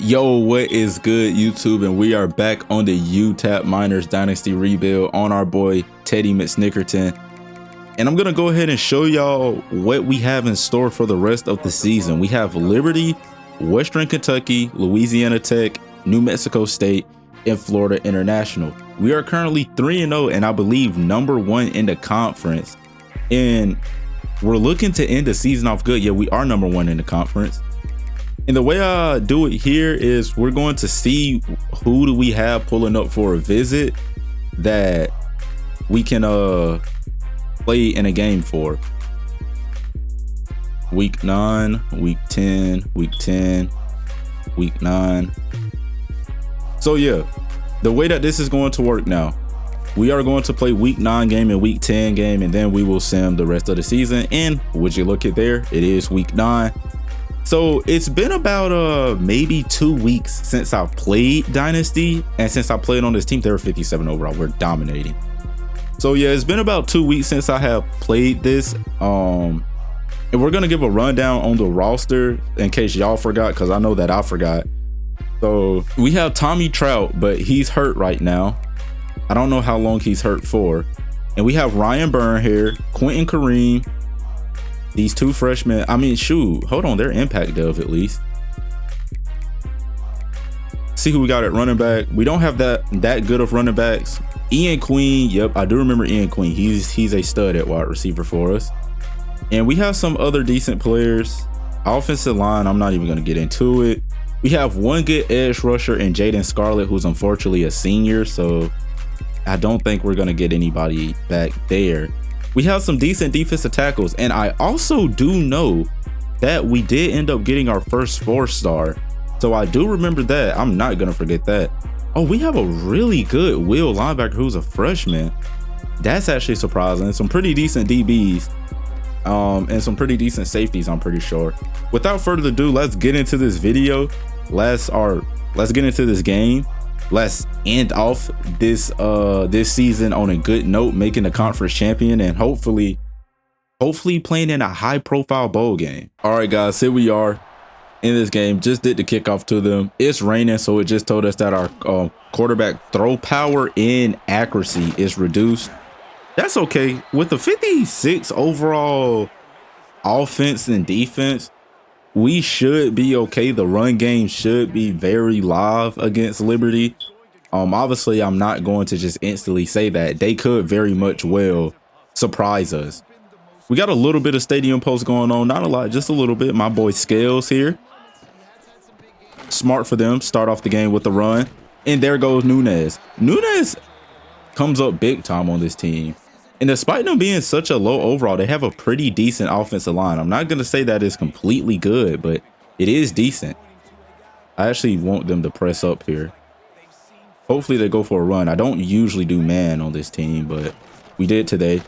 Yo, what is good, YouTube? And we are back on the UTEP Miners Dynasty rebuild on our boy Teddy McSnickerton. And I'm gonna go ahead and show y'all what we have in store for the rest of the season. We have Liberty, Western Kentucky, Louisiana Tech, New Mexico State, and Florida International. We are currently 3-0 and I believe #1 in the conference. And we're looking to end the season off good. Yeah, we are #1 in the conference. And the way I do it here is we're going to see who do we have pulling up for a visit that we can play in a game for. Week 9, week 10, week 10, week 9. So yeah, the way that this is going to work now, we are going to play week 9 game and week 10 game, and then we will sim the rest of the season. And would you look at there, it is week 9. So it's been about maybe 2 weeks since I played Dynasty, and since I played on this team, they were 57 overall. We're dominating. So yeah, it's been about 2 weeks since I have played this. And we're gonna give a rundown on the roster in case y'all forgot, because I know that I forgot. So we have Tommy Trout, but he's hurt right now. I don't know how long he's hurt for. And we have Ryan Byrne here, Quentin Kareem. These 2 freshmen, I mean, shoot, hold on, they're impact dev at least. See who we got at running back. We don't have that good of running backs. Ian Queen, yep, I do remember Ian Queen. He's a stud at wide receiver for us. And we have some other decent players. Offensive line, I'm not even gonna get into it. We have one good edge rusher in Jaden Scarlett, who's unfortunately a senior, so I don't think we're gonna get anybody back there. We have some decent defensive tackles, and I also do know that we did end up getting our first 4-star. So I do remember that. I'm not gonna forget that. Oh, we have a really good will linebacker who's a freshman. That's actually surprising. Some pretty decent DBs, and some pretty decent safeties, I'm pretty sure. Without further ado, let's get into this video. Let's get into this game. Let's end off this season on a good note, making the conference champion, and hopefully playing in a high profile bowl game. All right, guys, here we are in this game. Just did the kickoff to them. It's raining, so it just told us that our quarterback throw power and accuracy is reduced. That's okay. With the 56 overall offense and defense, we should be okay. The run game should be very live against Liberty. Obviously, I'm not going to just instantly say that. They could very much well surprise us. We got a little bit of stadium post going on. Not a lot, just a little bit. My boy Scales here. Smart for them. Start off the game with the run. And there goes Nunez. Nunez comes up big time on this team. And despite them being such a low overall, they have a pretty decent offensive line. I'm not going to say that it's completely good, but it is decent. I actually want them to press up here. Hopefully they go for a run. I don't usually do man on this team, but we did today.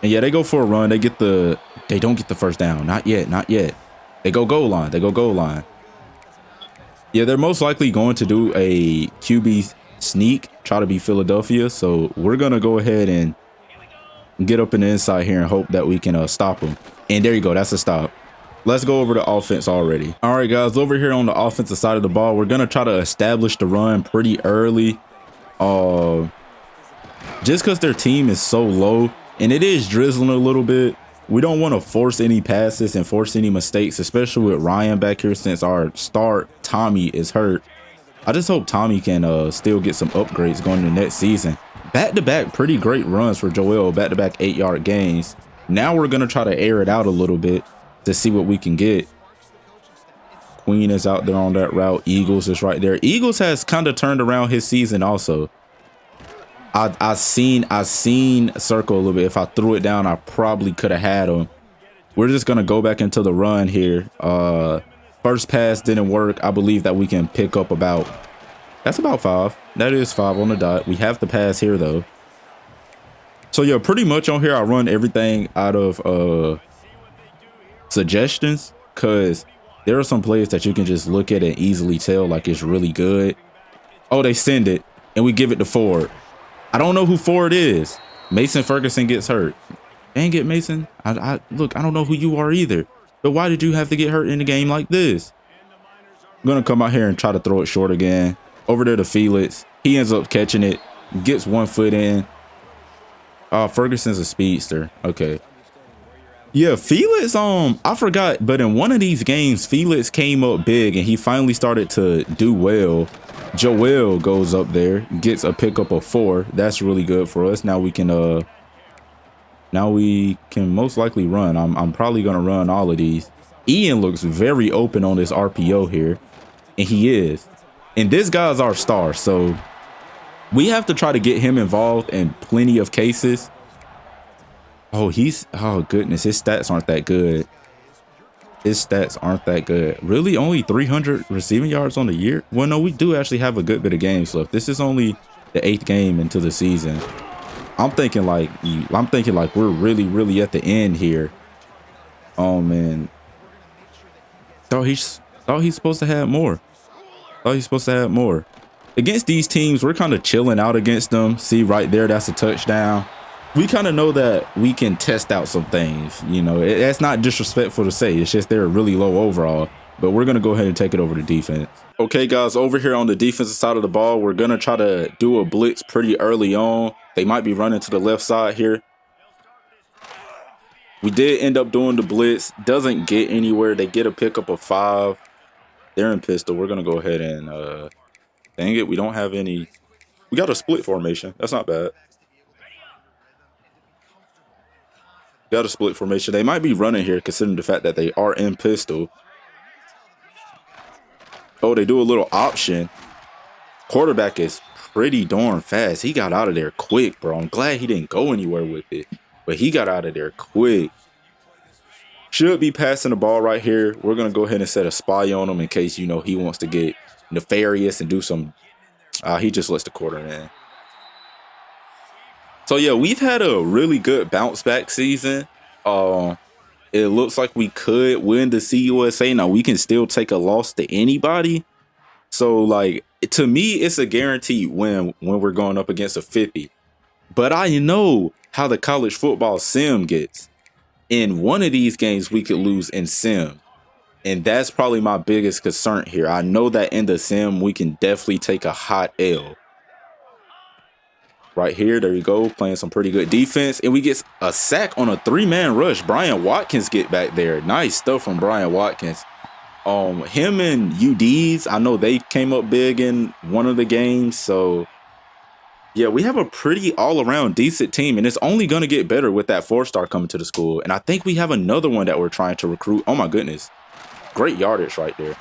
And yeah, they go for a run. They don't get the first down. Not yet, not yet. They go goal line. They go goal line. Yeah, they're most likely going to do a QB sneak, try to beat Philadelphia. So we're going to go ahead and get up in the inside here and hope that we can stop them. And there you go. That's a stop. Let's go over the offense already. All right, guys, over here on the offensive side of the ball, we're going to try to establish the run pretty early. Just because their team is so low and it is drizzling a little bit, we don't want to force any passes and force any mistakes, especially with Ryan back here since our star Tommy is hurt. I just hope Tommy can still get some upgrades going into next season. Back-to-back pretty great runs for Joel, back-to-back 8-yard gains. Now we're going to try to air it out a little bit to see what we can get. Queen is out there on that route. Eagles is right there. Eagles has kind of turned around his season also. I seen Circle a little bit. If I threw it down, I probably could have had him. We're just going to go back into the run here. First pass didn't work. I believe that we can pick up about... That's about 5. That is 5 on the dot. We have the pass here, though. So, yeah, pretty much on here, I run everything out of suggestions, because there are some plays that you can just look at and easily tell, like, it's really good. Oh, they send it, and we give it to Ford. I don't know who Ford is. Mason Ferguson gets hurt. Dang it, Mason. Look, I don't know who you are either. But why did you have to get hurt in a game like this? gonna come out here and try to throw it short again. Over there to Felix. He ends up catching it. Gets 1 foot in. Ferguson's a speedster. Okay. Yeah, Felix, I forgot, but in one of these games, Felix came up big and he finally started to do well. Joel goes up there, gets a pickup of 4. That's really good for us. Now we can most likely run. I'm probably gonna run all of these. Ian looks very open on this RPO here, and he is. And this guy's our star, so we have to try to get him involved in plenty of cases. Oh, oh goodness, his stats aren't that good. His stats aren't that good. Really, only 300 receiving yards on the year? Well, no, we do actually have a good bit of games left. This is only the 8th game into the season. I'm thinking like we're really at the end here. Oh man. Thought he's supposed to have more. Against these teams, we're kind of chilling out against them. See right there, that's a touchdown. We kind of know that we can test out some things. You know, that's not disrespectful to say. It's just they're really low overall. But we're going to go ahead and take it over to defense. Okay, guys, over here on the defensive side of the ball, we're going to try to do a blitz pretty early on. They might be running to the left side here. We did end up doing the blitz. Doesn't get anywhere. They get a pickup of 5. They're in pistol. We're going to go ahead and, dang it, we don't have any. We got a split formation. That's not bad. Got a split formation. They might be running here considering the fact that they are in pistol. Oh, they do a little option. Quarterback is pretty darn fast. He got out of there quick, bro. I'm glad he didn't go anywhere with it, but he got out of there quick. Should be passing the ball right here. We're going to go ahead and set a spy on him in case, you know, he wants to get nefarious and do some. He just lets the quarter in. So, yeah, we've had a really good bounce back season. It looks like we could win the CUSA. Now, we can still take a loss to anybody. So, like, to me, it's a guaranteed win when we're going up against a 50. But I know how the college football sim gets. In one of these games, we could lose in sim. And that's probably my biggest concern here. I know that in the sim, we can definitely take a hot L. Right here, there you go, playing some pretty good defense. And we get a sack on a 3-man rush. Brian Watkins get back there. Nice stuff from Brian Watkins. Him and UDs, I know they came up big in one of the games. So, yeah, we have a pretty all-around decent team. And it's only going to get better with that 4-star coming to the school. And I think we have another one that we're trying to recruit. Oh, my goodness. Great yardage right there.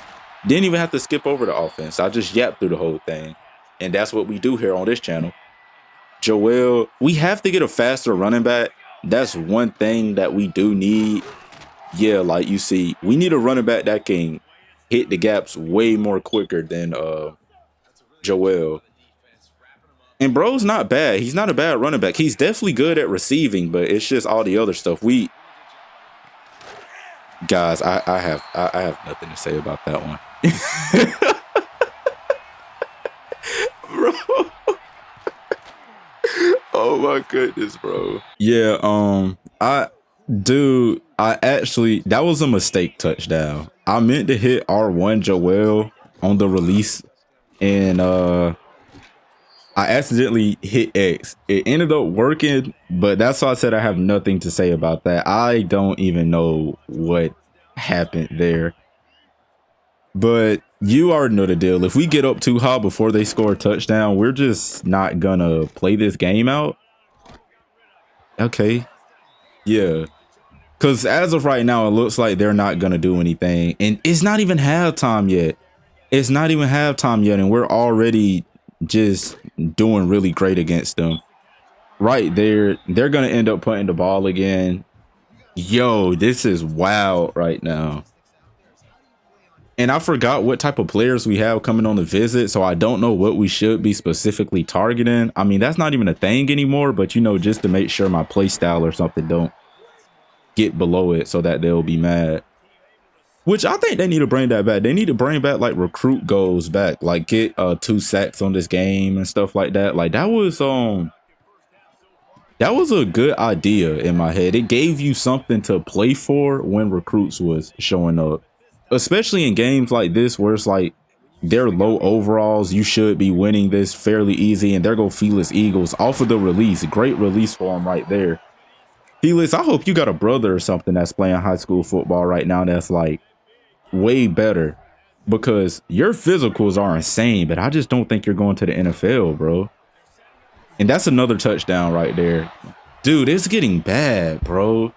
Didn't even have to skip over the offense. I just yapped through the whole thing. And that's what we do here on this channel. Joel, we have to get a faster running back. That's one thing that we do need. Yeah, like you see, we need a running back that can hit the gaps way more quicker than Joel. And bro's not bad. He's not a bad running back. He's definitely good at receiving, but it's just all the other stuff. Guys, I have nothing to say about that one. Bro. Oh my goodness, bro. Yeah, actually, that was a mistake touchdown. I meant to hit R1 Joel on the release, and I accidentally hit X. It ended up working, but that's why I said I have nothing to say about that. I don't even know what happened there. But you already know the deal. If we get up too high before they score a touchdown, we're just not gonna play this game out. Okay. Yeah. Because as of right now, it looks like they're not gonna do anything. And it's not even halftime yet. It's not even halftime yet, and we're already just doing really great against them. Right there, they're gonna end up putting the ball again. Yo, this is wild right now. And I forgot what type of players we have coming on the visit, so I don't know what we should be specifically targeting. I mean, that's not even a thing anymore, but you know, just to make sure my play style or something don't get below it so that they'll be mad. Which I think they need to bring that back. They need to bring back like recruit goals back, like get 2 sacks on this game and stuff like that. Like that was a good idea in my head. It gave you something to play for when recruits was showing up. especially in games like this where it's like they're low overalls. You should be winning this fairly easy. And there go Felix Eagles off of the release. Great release for him right there. Felix, I hope you got a brother or something that's playing high school football right now that's like way better, because your physicals are insane, but I just don't think you're going to the NFL, bro. And that's another touchdown right there. Dude, it's getting bad, bro.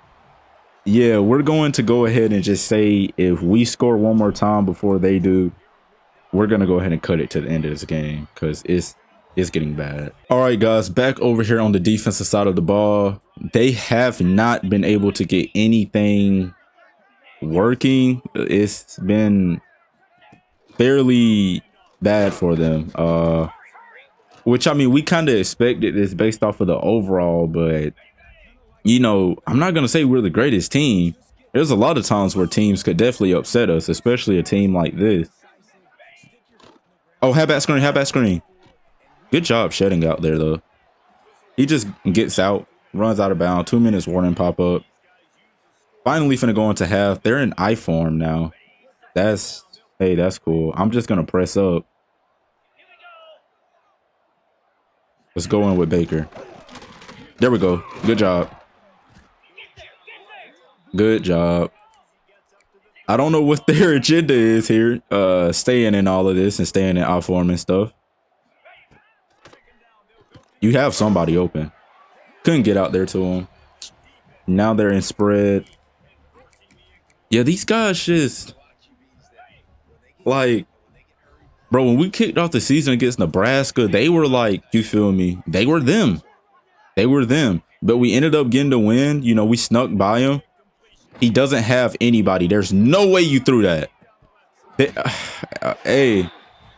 Yeah, we're going to go ahead and just say if we score one more time before they do, we're going to go ahead and cut it to the end of this game because it's getting bad. All right, guys, back over here on the defensive side of the ball. They have not been able to get anything working. It's been fairly bad for them. Which, I mean, we kind of expected this based off of the overall, but you know, I'm not going to say we're the greatest team. There's a lot of times where teams could definitely upset us, especially a team like this. Oh, halfback screen, halfback screen. Good job shedding out there, though. He just gets out, runs out of bounds. 2 minutes warning pop up. Finally finna go into half. They're in I form now. Hey, that's cool. I'm just going to press up. Let's go in with Baker. There we go. Good job. Good job. I don't know what their agenda is here. Staying in all of this and staying in I form and stuff. You have somebody open. Couldn't get out there to him. Now they're in spread. Yeah, these guys just like, bro, when we kicked off the season against Nebraska, they were like, you feel me? They were them. They were them. But we ended up getting the win. You know, we snuck by him. He doesn't have anybody. There's no way you threw that. Hey,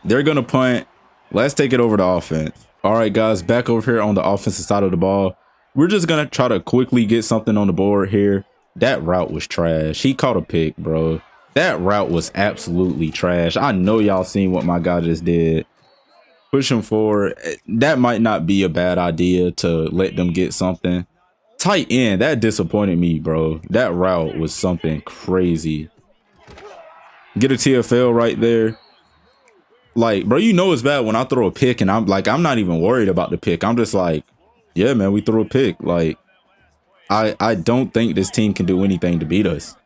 they're going to punt. Let's take it over to offense. All right, guys, back over here on the offensive side of the ball. We're just going to try to quickly get something on the board here. That route was trash. He caught a pick, bro. That route was absolutely trash. I know y'all seen what my guy just did. Push him forward. That might not be a bad idea to let them get something. Tight end, that disappointed me, bro. That route was something crazy. Get a TFL right there. Like, bro, you know it's bad when I throw a pick and I'm like, I'm not even worried about the pick. I'm just like, yeah, man, we threw a pick. Like, I don't think this team can do anything to beat us.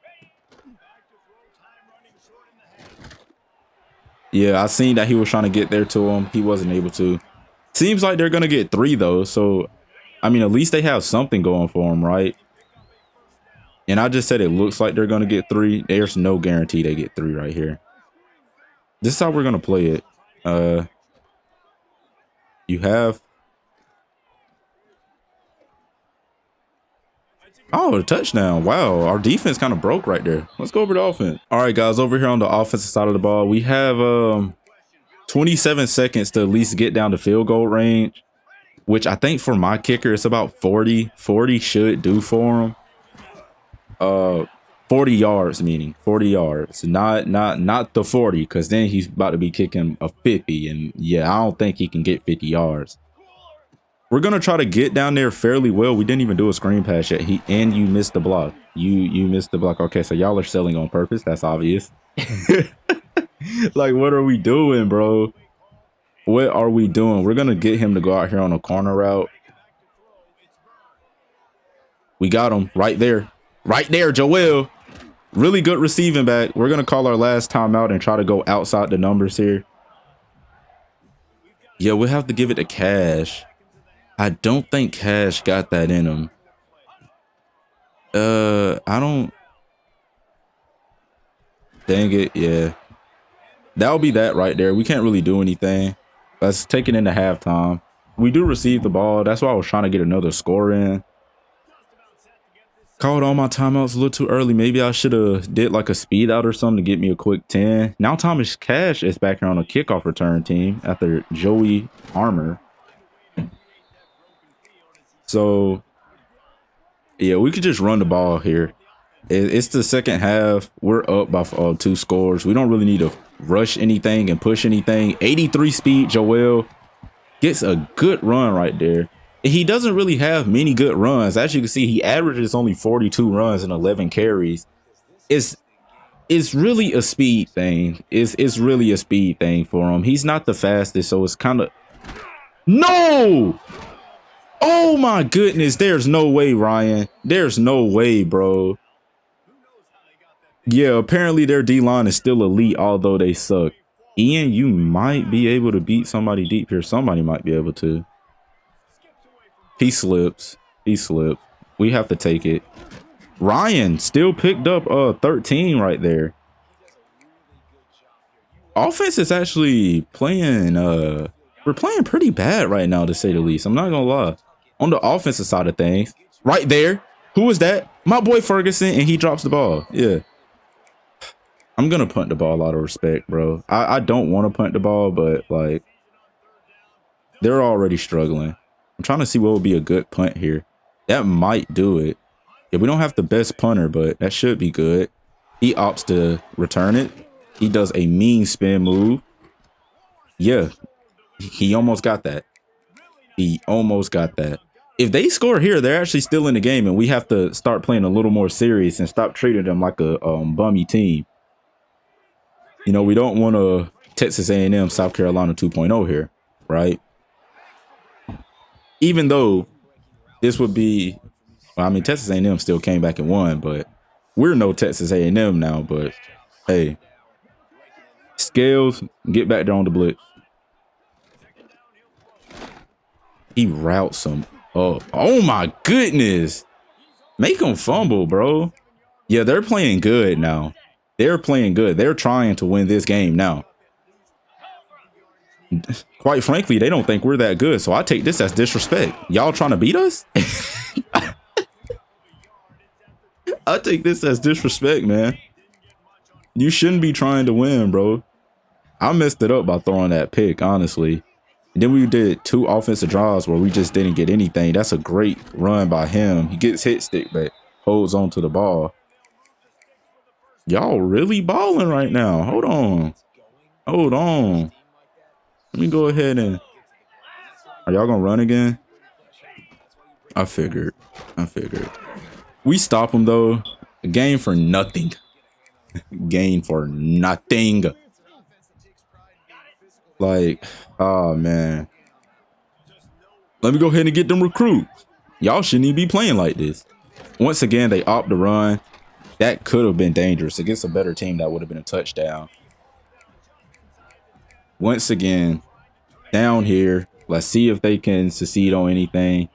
Yeah, I seen that he was trying to get there to him. He wasn't able to. Seems like they're going to get 3, though. So, I mean, at least they have something going for them, right? And I just said it looks like they're going to get 3. There's no guarantee they get 3 right here. This is how we're going to play it. You have... Oh, a touchdown. Wow, our defense kind of broke right there. Let's go over to offense. All right, guys, over here on the offensive side of the ball, we have 27 seconds to at least get down to field goal range, which I think for my kicker, it's about 40. 40 should do for him. 40 yards, meaning 40 yards, not the 40, because then he's about to be kicking a 50. And yeah, I don't think he can get 50 yards. We're going to try to get down there fairly well. We didn't even do a screen pass yet. And you missed the block. You missed the block. Okay, so y'all are selling on purpose. That's obvious. Like, what are we doing, bro? What are we doing? We're going to get him to go out here on a corner route. We got him right there. Right there, Joel. Really good receiving back. We're going to call our last timeout and try to go outside the numbers here. Yeah, we'll have to give it to Cash. I don't think Cash got that in him. I don't. Dang it, yeah. That'll be that right there. We can't really do anything. Let's take it into halftime. We do receive the ball. That's why I was trying to get another score in. Called all my timeouts a little too early. Maybe I should have did like a speed out or something to get me a quick 10. Now Thomas Cash is back here on a kickoff return team after Joey Armour. So, yeah, we could just run the ball here. It's the second half. We're up by 2 scores. We don't really need to rush anything and push anything. 83 speed, Joel gets a good run right there. He doesn't really have many good runs. As you can see, he averages only 42 runs and 11 carries. It's really a speed thing. It's really a speed thing for him. He's not the fastest, so it's kind of no. Oh my goodness, there's no way, Ryan. There's no way, bro. Yeah, apparently their D-line is still elite, although they suck. Ian, you might be able to beat somebody deep here. Somebody might be able to. He slips. He slipped. We have to take it. Ryan still picked up 13 right there. Offense is actually playing we're playing pretty bad right now, to say the least. I'm not gonna lie. On the offensive side of things, right there. Who is that? My boy Ferguson, and he drops the ball. Yeah. I'm gonna punt the ball out of respect, bro. I don't want to punt the ball, but like they're already struggling. I'm trying to see what would be a good punt here. That might do it. Yeah, we don't have the best punter, but that should be good. He opts to return it. He does a mean spin move. Yeah, he almost got that. He almost got that. If they score here, they're actually still in the game, and we have to start playing a little more serious and stop treating them like a bummy team. You know, we don't want a Texas A&M South Carolina 2.0 here, right? Even though this would be, well, I mean, Texas A&M still came back and won, but we're no Texas A&M now. But hey, Scales, get back there on the blitz. He routes him up. Oh my goodness. Make him fumble, bro. Yeah, they're playing good now. They're playing good. They're trying to win this game now. Quite frankly, they don't think we're that good. So I take this as disrespect. Y'all trying to beat us? I take this as disrespect, man. You shouldn't be trying to win, bro. I messed it up by throwing that pick, honestly. And then we did 2 offensive drives where we just didn't get anything. That's a great run by him. He gets hit stick, but holds on to the ball. Y'all really balling right now. Hold on. Hold on. Let me go ahead and... Are y'all going to run again? I figured. We stop him, though. Gain for nothing. Gain for nothing. Like, oh, man. Let me go ahead and get them recruits. Y'all shouldn't even be playing like this. Once again, they opt to run. That could have been dangerous. Against a better team, that would have been a touchdown. Once again, down here. Let's see if they can succeed on anything.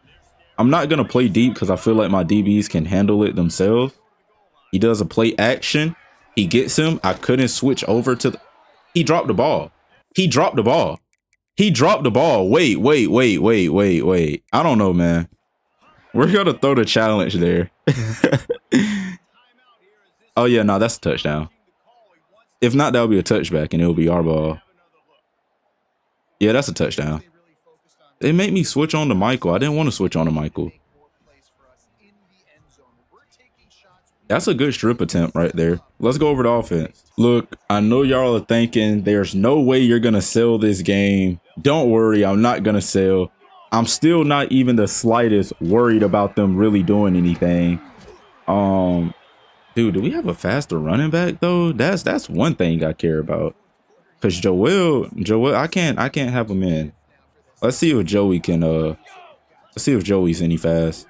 I'm not going to play deep because I feel like my DBs can handle it themselves. He does a play action. He gets him. I couldn't switch over to the... He dropped the ball. He dropped the ball. He dropped the ball. Wait. I don't know, man. We're going to throw the challenge there. Oh, yeah, no, that's a touchdown. If not, that'll be a touchback, and it'll be our ball. Yeah, that's a touchdown. They make me switch on to Michael. I didn't want to switch on to Michael. That's a good strip attempt right there. Let's go over the offense. Look, I know y'all are thinking there's no way you're going to sell this game. Don't worry, I'm not going to sell. I'm still not even the slightest worried about them really doing anything. Dude, do we have a faster running back though? That's one thing I care about. Cause Joel, I can't have him in. Let's see if Joey can let's see if Joey's any fast.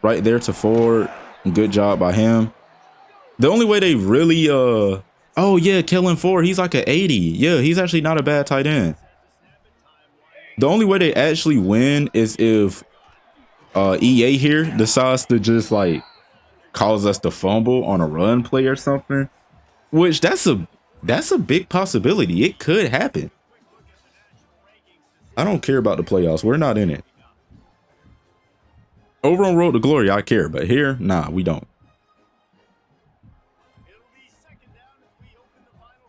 Right there to Ford. Good job by him. The only way they really oh yeah, Kellen Ford, he's like an 80. Yeah, he's actually not a bad tight end. The only way they actually win is if EA here decides to just like cause us to fumble on a run play or something, which that's a big possibility. It could happen. I don't care about the playoffs. We're not in it. Over on Road to Glory, I care, but here, nah, we don't.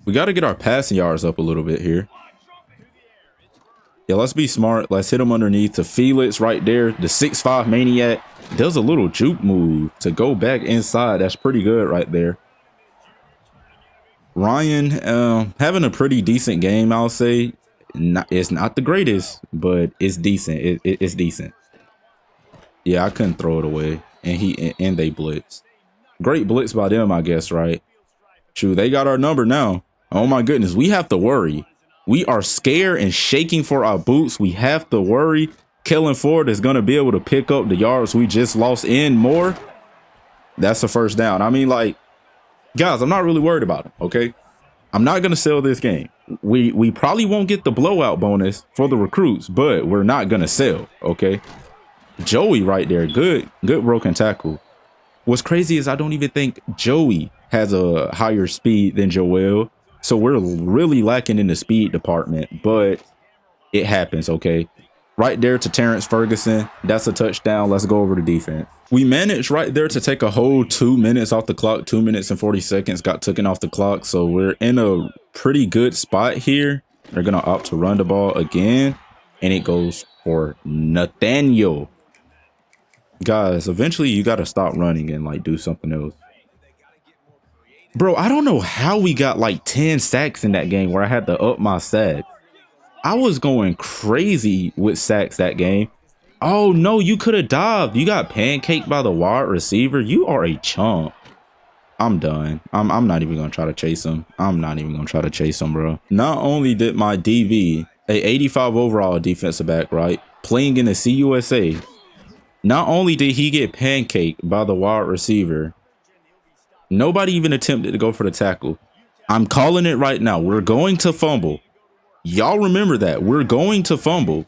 We got to get our passing yards up a little bit here. Yeah, let's be smart. Let's hit him underneath to Felix right there. The 6'5" maniac does a little juke move to go back inside. That's pretty good right there. Ryan having a pretty decent game, I'll say. It's not the greatest, but it's decent. It's decent. Yeah, I couldn't throw it away, and they blitz. Great blitz by them, I guess, right? Shoot, they got our number now. Oh my goodness, we have to worry. We are scared and shaking for our boots. We have to worry. Kellen Ford is going to be able to pick up the yards we just lost and more. That's a first down. I mean, like, guys, I'm not really worried about him, okay? I'm not going to sell this game. We probably won't get the blowout bonus for the recruits, but we're not going to sell, okay? Joey right there, good broken tackle. What's crazy is I don't even think Joey has a higher speed than Joel, so we're really lacking in the speed department, but it happens, okay? Right there to Terrence Ferguson. That's a touchdown. Let's go over to defense. We managed right there to take a whole 2 minutes off the clock. 2 minutes and 40 seconds got taken off the clock. So we're in a pretty good spot here. They're going to opt to run the ball again. And it goes for Nathaniel. Guys, eventually you got to stop running and like do something else. Bro, I don't know how we got like 10 sacks in that game where I had to up my sacks. I was going crazy with sacks that game. Oh no, you could have dived. You got pancaked by the wide receiver. You are a chump. I'm done. I'm not even gonna try to chase him. I'm not even gonna try to chase him, bro. Not only did my DV, a 85 overall defensive back, right, playing in the CUSA, not only did he get pancaked by the wide receiver, nobody even attempted to go for the tackle. I'm calling it right now. We're going to fumble. Y'all remember that we're going to fumble.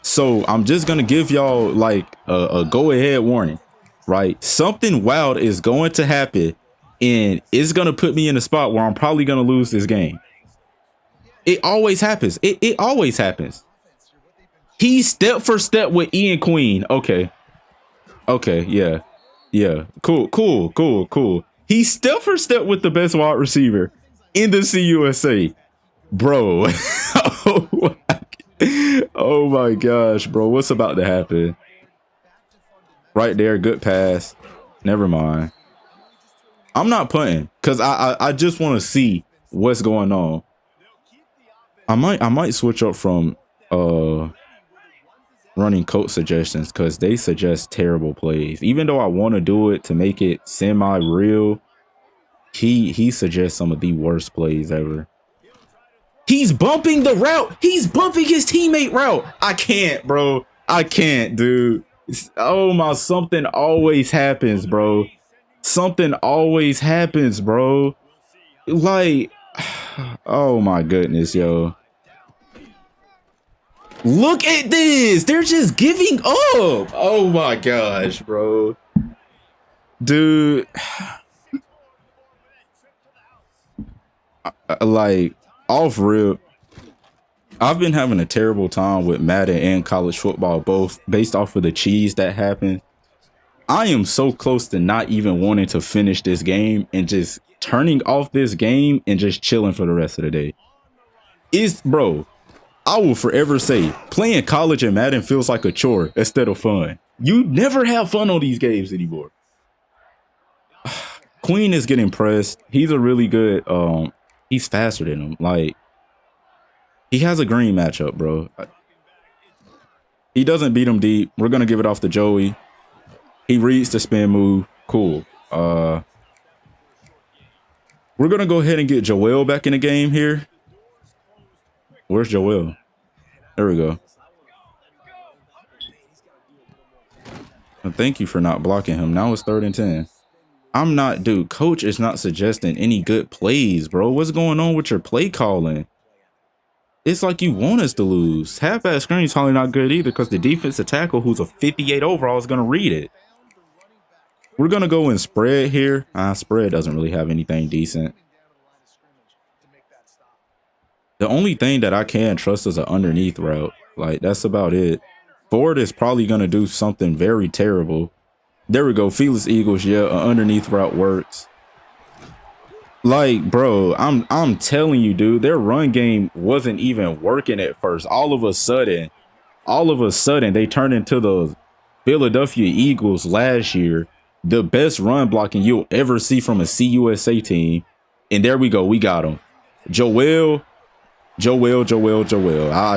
So I'm just going to give y'all like a go ahead warning, right? Something wild is going to happen and it's going to put me in a spot where I'm probably going to lose this game. It always happens. It always happens. He's step for step with Ian Queen. Okay. Okay. Yeah. Yeah. Cool. He's step for step with the best wide receiver in the CUSA. Bro. Oh my gosh, bro. What's about to happen? Right there. Good pass. Never mind. I'm not punting because I just want to see what's going on. I might switch up from running coach suggestions because they suggest terrible plays. Even though I want to do it to make it semi-real, he suggests some of the worst plays ever. He's bumping the route. He's bumping his teammate route. I can't, bro. I can't, dude. Oh my, something always happens, bro. Something always happens, bro. Like, oh my goodness, yo. Look at this. They're just giving up. Oh my gosh, bro. Dude. Like, off rip, I've been having a terrible time with Madden and college football, both based off of the cheese that happened. I am so close to not even wanting to finish this game and just turning off this game and just chilling for the rest of the day. Bro, I will forever say playing college and Madden feels like a chore instead of fun. You never have fun on these games anymore. Queen is getting pressed. He's a really good, he's faster than him. Like, he has a green matchup, bro. He doesn't beat him deep. We're going to give it off to Joey. He reads the spin move. Cool. We're going to go ahead and get Joel back in the game here. Where's Joel? There we go. And thank you for not blocking him. Now it's 3rd and 10. I'm not, dude. Coach is not suggesting any good plays, bro. What's going on with your play calling? It's like you want us to lose. Half-ass screen's probably not good either because the defensive tackle, who's a 58 overall, is going to read it. We're going to go and spread here. Spread doesn't really have anything decent. The only thing that I can trust is an underneath route. Like, that's about it. Ford is probably going to do something very terrible. There we go. Felix Eagles. Yeah, an underneath route works. Like, bro, I'm telling you, dude, their run game wasn't even working at first. All of a sudden, they turned into the Philadelphia Eagles last year, the best run blocking you'll ever see from a CUSA team. And there we go. We got him. Joel. I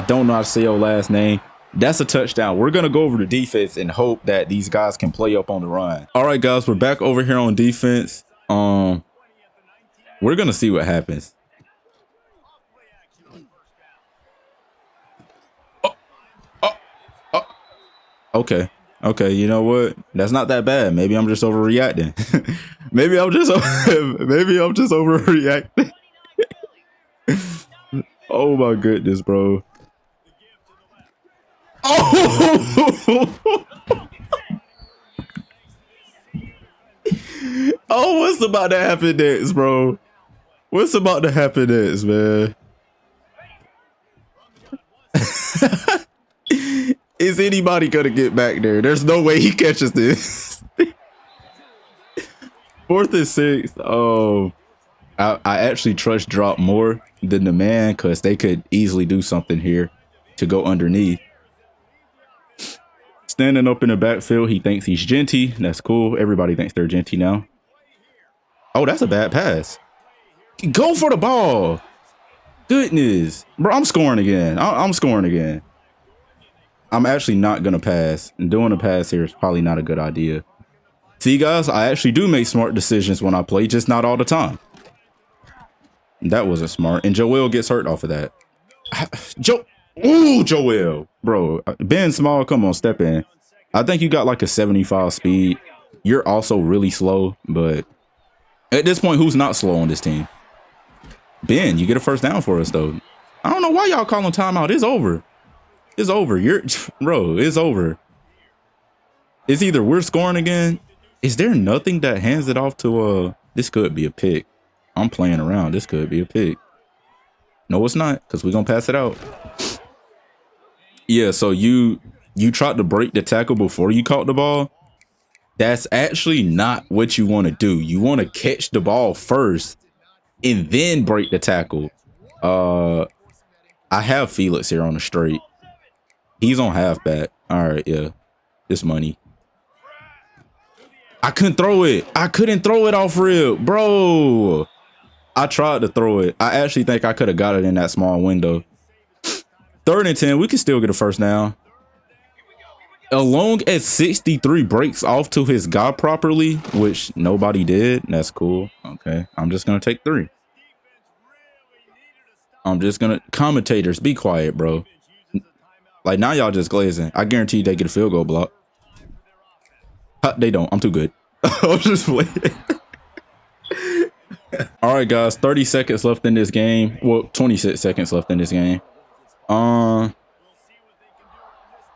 don't know how to say your last name. That's a touchdown. We're going to go over to defense and hope that these guys can play up on the run. All right, guys, we're back over here on defense. We're gonna see what happens. Oh, oh, oh. Okay. Okay, you know what? That's not that bad. Maybe I'm just overreacting. maybe I'm just overreacting. Oh my goodness, bro. Oh, oh, what's about to happen next, bro? What's about to happen next, man? Is anybody gonna get back there? There's no way he catches this. 4th and 6. Oh, I actually trust drop more than the man because they could easily do something here to go underneath. Standing up in the backfield, he thinks he's Genty. That's cool. Everybody thinks they're Genty now. Oh, that's a bad pass. Go for the ball. Goodness. Bro, I'm scoring again. I'm scoring again. I'm actually not going to pass. And doing a pass here is probably not a good idea. See, guys, I actually do make smart decisions when I play, just not all the time. That wasn't smart. And Joel gets hurt off of that. Ooh, Joel. Bro, Ben Small, come on, step in. I think you got like a 75 speed. You're also really slow, but at this point, who's not slow on this team? Ben, you get a first down for us, though. I don't know why y'all calling timeout. It's over. It's over. Bro, it's over. It's either we're scoring again. Is there nothing that hands it off to this could be a pick. I'm playing around. This could be a pick. No, it's not, because we're gonna pass it out. Yeah, so you tried to break the tackle before you caught the ball. That's actually not what you want to do. You want to catch the ball first and then break the tackle. I have Felix here on the straight. He's on halfback. All right, yeah. This money. I couldn't throw it. I couldn't throw it off rip, bro. I tried to throw it. I actually think I could have got it in that small window. 3rd and 10. We can still get a first down. Along at 63 breaks off to his guy properly, which nobody did. That's cool. Okay. I'm just going to take 3. I'm just going to... Commentators, be quiet, bro. Like, now y'all just glazing. I guarantee they get a field goal block. They don't. I'm too good. I'm just playing. All right, guys. 30 seconds left in this game. Well, 26 seconds left in this game.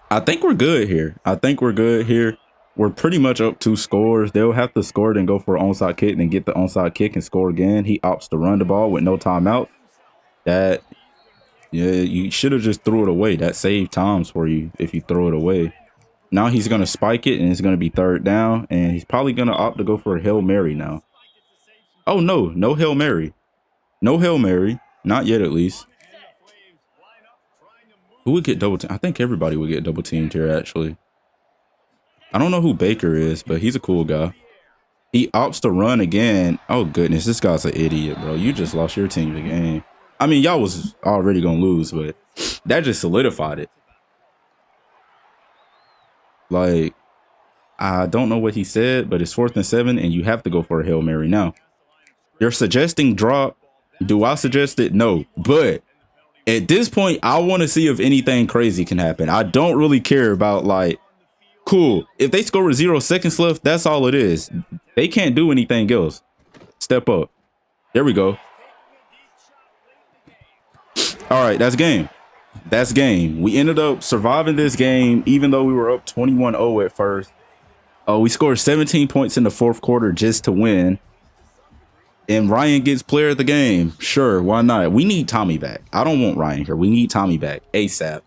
I think we're good here. We're pretty much up 2 scores. They'll have to score it and go for an onside kick and then get the onside kick and score again. He opts to run the ball with no timeout. Yeah, you should have just threw it away. That saved times for you if you throw it away. Now he's going to spike it, and it's going to be 3rd down, and he's probably going to opt to go for a Hail Mary now. Oh, no. No Hail Mary. No Hail Mary. Not yet, at least. Who would get double teamed? I think everybody would get double teamed here, actually. I don't know who Baker is, but he's a cool guy. He opts to run again. Oh, goodness. This guy's an idiot, bro. You just lost your team the game. I mean, y'all was already going to lose, but that just solidified it. Like, I don't know what he said, but it's 4th and 7, and you have to go for a Hail Mary now. You're suggesting drop. Do I suggest it? No. But at this point, I want to see if anything crazy can happen. I don't really care about, like, cool. If they score with 0 seconds left, that's all it is. They can't do anything else. Step up. There we go. All right, that's game. That's game. We ended up surviving this game, even though we were up 21-0 at first. We scored 17 points in the 4th quarter just to win. And Ryan gets player of the game. Sure, why not? We need Tommy back. I don't want Ryan here. We need Tommy back ASAP.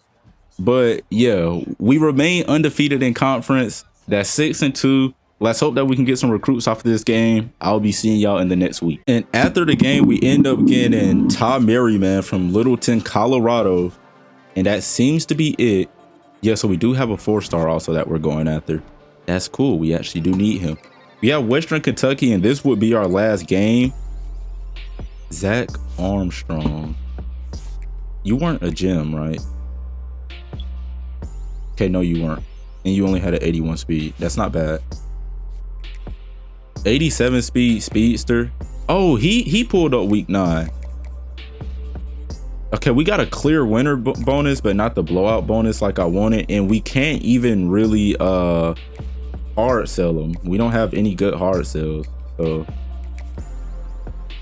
But yeah, we remain undefeated in conference. That's 6-2. Let's hope that we can get some recruits off of this game. I'll be seeing y'all in the next week. And after the game, we end up getting Todd Merriman from Littleton, Colorado. And that seems to be it. Yeah, so we do have a 4-star also that we're going after. That's cool. We actually do need him. We have Western Kentucky, and this would be our last game. Zach Armstrong. You weren't a gem, right? Okay, no, you weren't. And you only had an 81 speed. That's not bad. 87 speed, speedster. Oh, he pulled up week 9. Okay, we got a clear winner bonus, but not the blowout bonus like I wanted. And we can't even really hard sell them. We don't have any good hard sells. So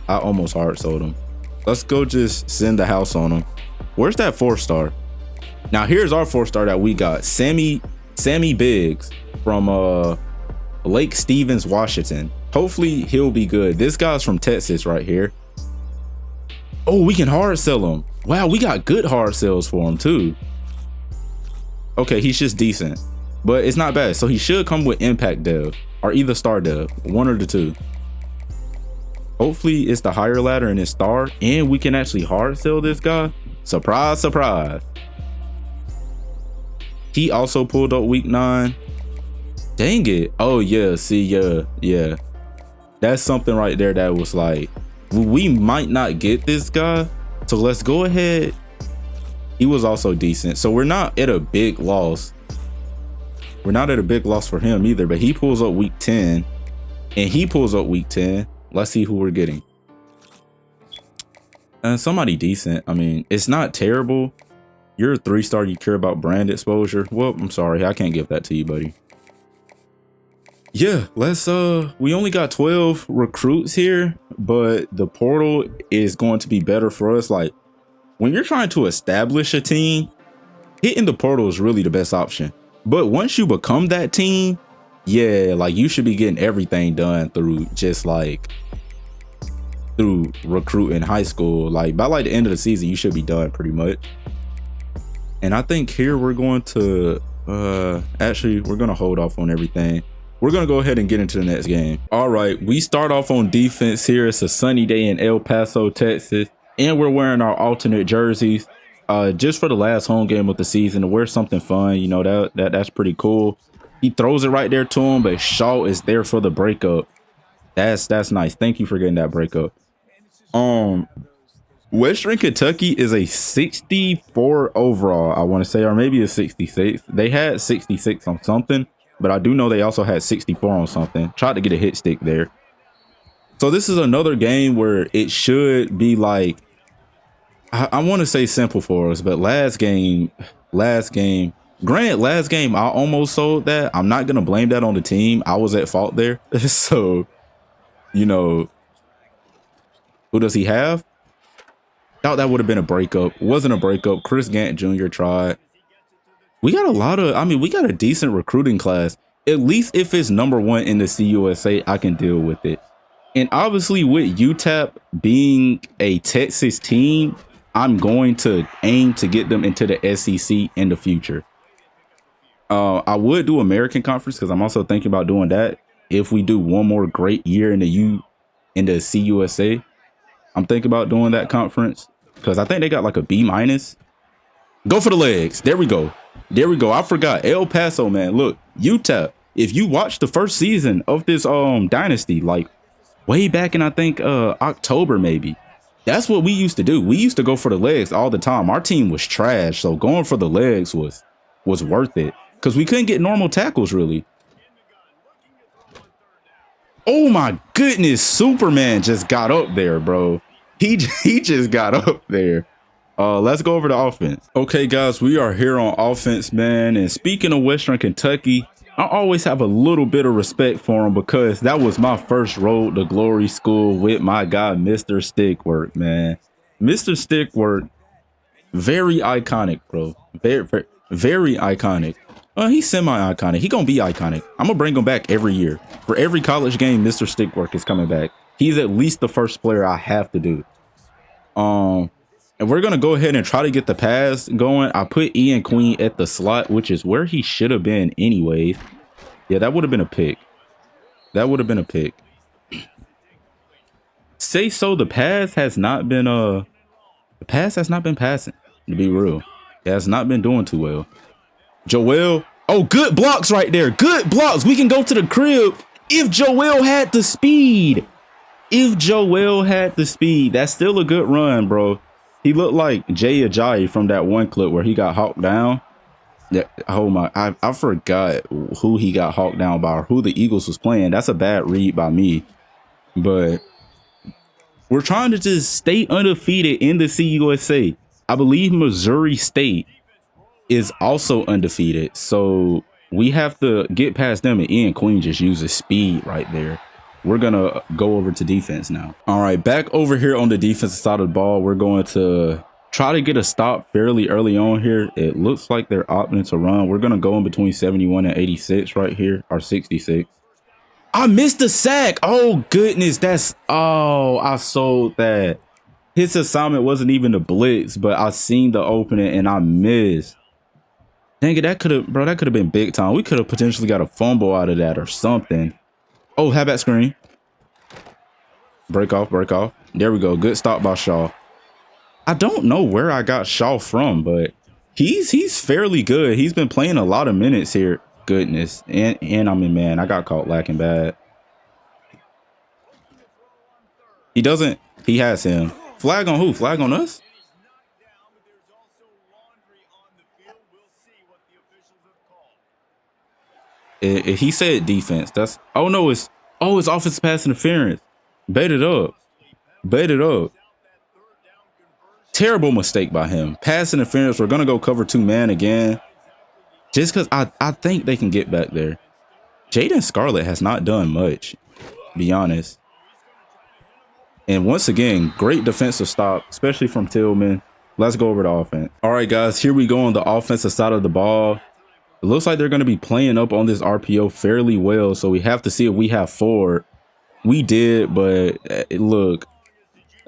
I almost hard sold them. Let's go just send the house on them. Where's that 4-star? Now here's our 4-star that we got. Sammy Biggs from Lake Stevens, Washington. Hopefully he'll be good. This guy's from Texas right here. Oh, we can hard sell him. Wow, we got good hard sells for him too. Okay, he's just decent, but it's not bad. So he should come with impact dev or either star dev, one of the two. Hopefully it's the higher ladder and it's star, and we can actually hard sell this guy. Surprise, surprise. He also pulled up week 9. Dang it. Oh yeah, see, yeah. That's something right there that was like, we might not get this guy. So let's go ahead. He was also decent. So we're not at a big loss. We're not at a big loss for him either, but he pulls up week 10 and he pulls up week 10. Let's see who we're getting. Somebody decent. I mean, it's not terrible. You're a 3-star. You care about brand exposure. Well, I'm sorry. I can't give that to you, buddy. Yeah, let's we only got 12 recruits here, but the portal is going to be better for us. Like when you're trying to establish a team, hitting the portal is really the best option. But once you become that team, yeah, like you should be getting everything done through just like through recruiting high school. Like by like the end of the season, you should be done pretty much. And I think here we're going to actually we're gonna hold off on everything. We're going to go ahead and get into the next game. All right, we start off on defense here. It's a sunny day in El Paso, Texas, and we're wearing our alternate jerseys just for the last home game of the season to wear something fun. You know, that's pretty cool. He throws it right there to him, but Shaw is there for the breakup. That's nice. Thank you for getting that breakup. Western Kentucky is a 64 overall, I want to say, or maybe a 66. They had 66 on something, but I do know they also had 64 on something. Tried to get a hit stick there. So this is another game where it should be like, I want to say simple for us, but last game, granted, last game, I almost sold that. I'm not going to blame that on the team. I was at fault there. So, you know, who does he have? Thought that would have been a breakup. Wasn't a breakup. Chris Gant Jr. tried. We got a lot of, I mean, we got a decent recruiting class. At least if it's #1 in the CUSA, I can deal with it. And obviously with UTEP being a Texas team, I'm going to aim to get them into the SEC in the future. I would do American Conference because I'm also thinking about doing that. If we do one more great year in the CUSA, I'm thinking about doing that conference because I think they got like a B-. Go for the legs. There we go. There we go. I forgot El Paso, man. Look, UTEP. If you watch the first season of this dynasty, like way back in I think October maybe, that's what we used to do. We used to go for the legs all the time. Our team was trash, so going for the legs was worth it because we couldn't get normal tackles really. Oh my goodness, Superman just got up there, bro. He just got up there. Let's go over the offense. Okay, guys, we are here on offense, man. And speaking of Western Kentucky, I always have a little bit of respect for him because that was my first road to glory school with my guy, Mr. Stickwork, man. Mr. Stickwork, very iconic, bro. Very iconic. He's semi-iconic. He gonna be iconic. I'm gonna bring him back every year. For every college game, Mr. Stickwork is coming back. He's at least the first player I have to do. And we're going to go ahead and try to get the pass going. I put Ian Queen at the slot, which is where he should have been anyways. Yeah, that would have been a pick. That would have been a pick. Say so, the pass has not been passing, to be real. It has not been doing too well. Joel. Oh, good blocks right there. Good blocks. We can go to the crib if Joel had the speed. If Joel had the speed, that's still a good run, bro. He looked like Jay Ajayi from that one clip where he got hawked down. Yeah, oh my, I forgot who he got hawked down by or who the Eagles was playing. That's a bad read by me. But We're trying to just stay undefeated in the CUSA. I believe Missouri State is also undefeated. So we have to get past them, and Ian Queen just uses speed right there. We're going to go over to defense now. All right, back over here on the defensive side of the ball, we're going to try to get a stop fairly early on here. It looks like they're opting to run. We're going to go in between 71 and 86 right here, or 66. I missed the sack. Oh, goodness. I sold that. His assignment wasn't even the blitz, but I seen the opening and I missed. Dang it, that could have been big time. We could have potentially got a fumble out of that or something. Oh, halfback screen. Break off. There we go. Good stop by Shaw. I don't know where I got Shaw from, but he's fairly good. He's been playing a lot of minutes here. Goodness. And I mean, man, I got caught lacking bad. He has him. Flag on who? Flag on us? He said defense. Oh no, it's offensive pass interference. Bait it up. Terrible mistake by him. Pass interference. We're gonna go cover 2-man again. Just because I think they can get back there. Jaden Scarlett has not done much, to be honest. And once again, great defensive stop, especially from Tillman. Let's go over to offense. All right, guys, here we go on the offensive side of the ball. It looks like they're going to be playing up on this RPO fairly well, so we have to see if we have forward. We did, but look,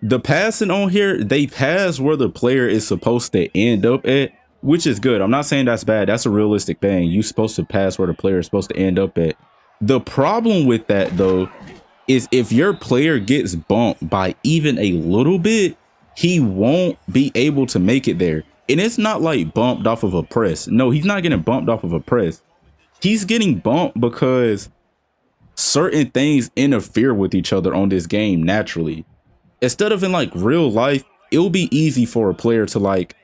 the passing on here, they pass where the player is supposed to end up at, which is good. I'm not saying that's bad. That's a realistic thing. You're supposed to pass where the player is supposed to end up at. The problem with that, though, is if your player gets bumped by even a little bit, he won't be able to make it there. And it's not like bumped off of a press. No, he's not getting bumped off of a press. He's getting bumped because certain things interfere with each other on this game naturally. Instead of in like real life, it'll be easy for a player to like,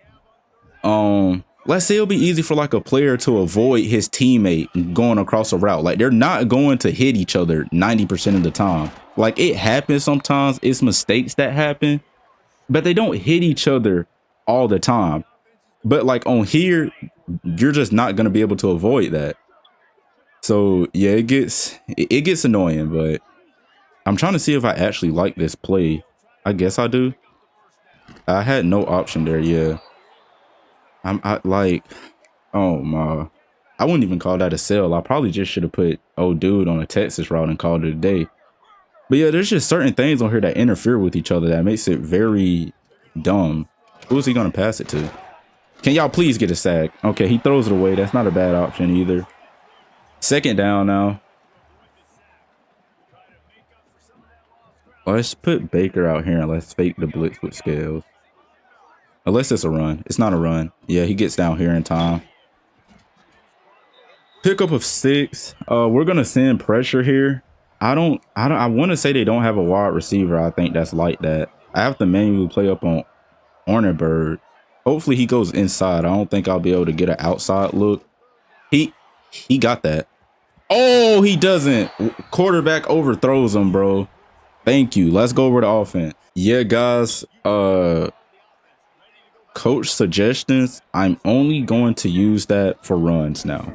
let's say it'll be easy for like a player to avoid his teammate going across a route. Like they're not going to hit each other 90% of the time. Like it happens sometimes. It's mistakes that happen, but they don't hit each other all the time. But like on here, you're just not going to be able to avoid that. So yeah, it gets annoying, but I'm trying to see if I actually like this play. I guess I do. I had no option there. Yeah. Oh my, I wouldn't even call that a sell. I probably just should have put old dude on a Texas route and called it a day. But yeah, there's just certain things on here that interfere with each other that makes it very dumb. Who's he going to pass it to? Can y'all please get a sack? Okay, he throws it away. That's not a bad option either. Second down now. Let's put Baker out here and let's fake the blitz with Scales. Unless it's a run. It's not a run. Yeah, he gets down here in time. Pickup of 6. We're gonna send pressure here. I want to say they don't have a wide receiver. I think that's like that. I have to manually play up on Orneberg. Hopefully he goes inside. I don't think I'll be able to get an outside look. He got that. Oh, he doesn't. Quarterback overthrows him, bro. Thank you. Let's go over to offense. Yeah, guys. Coach suggestions. I'm only going to use that for runs now,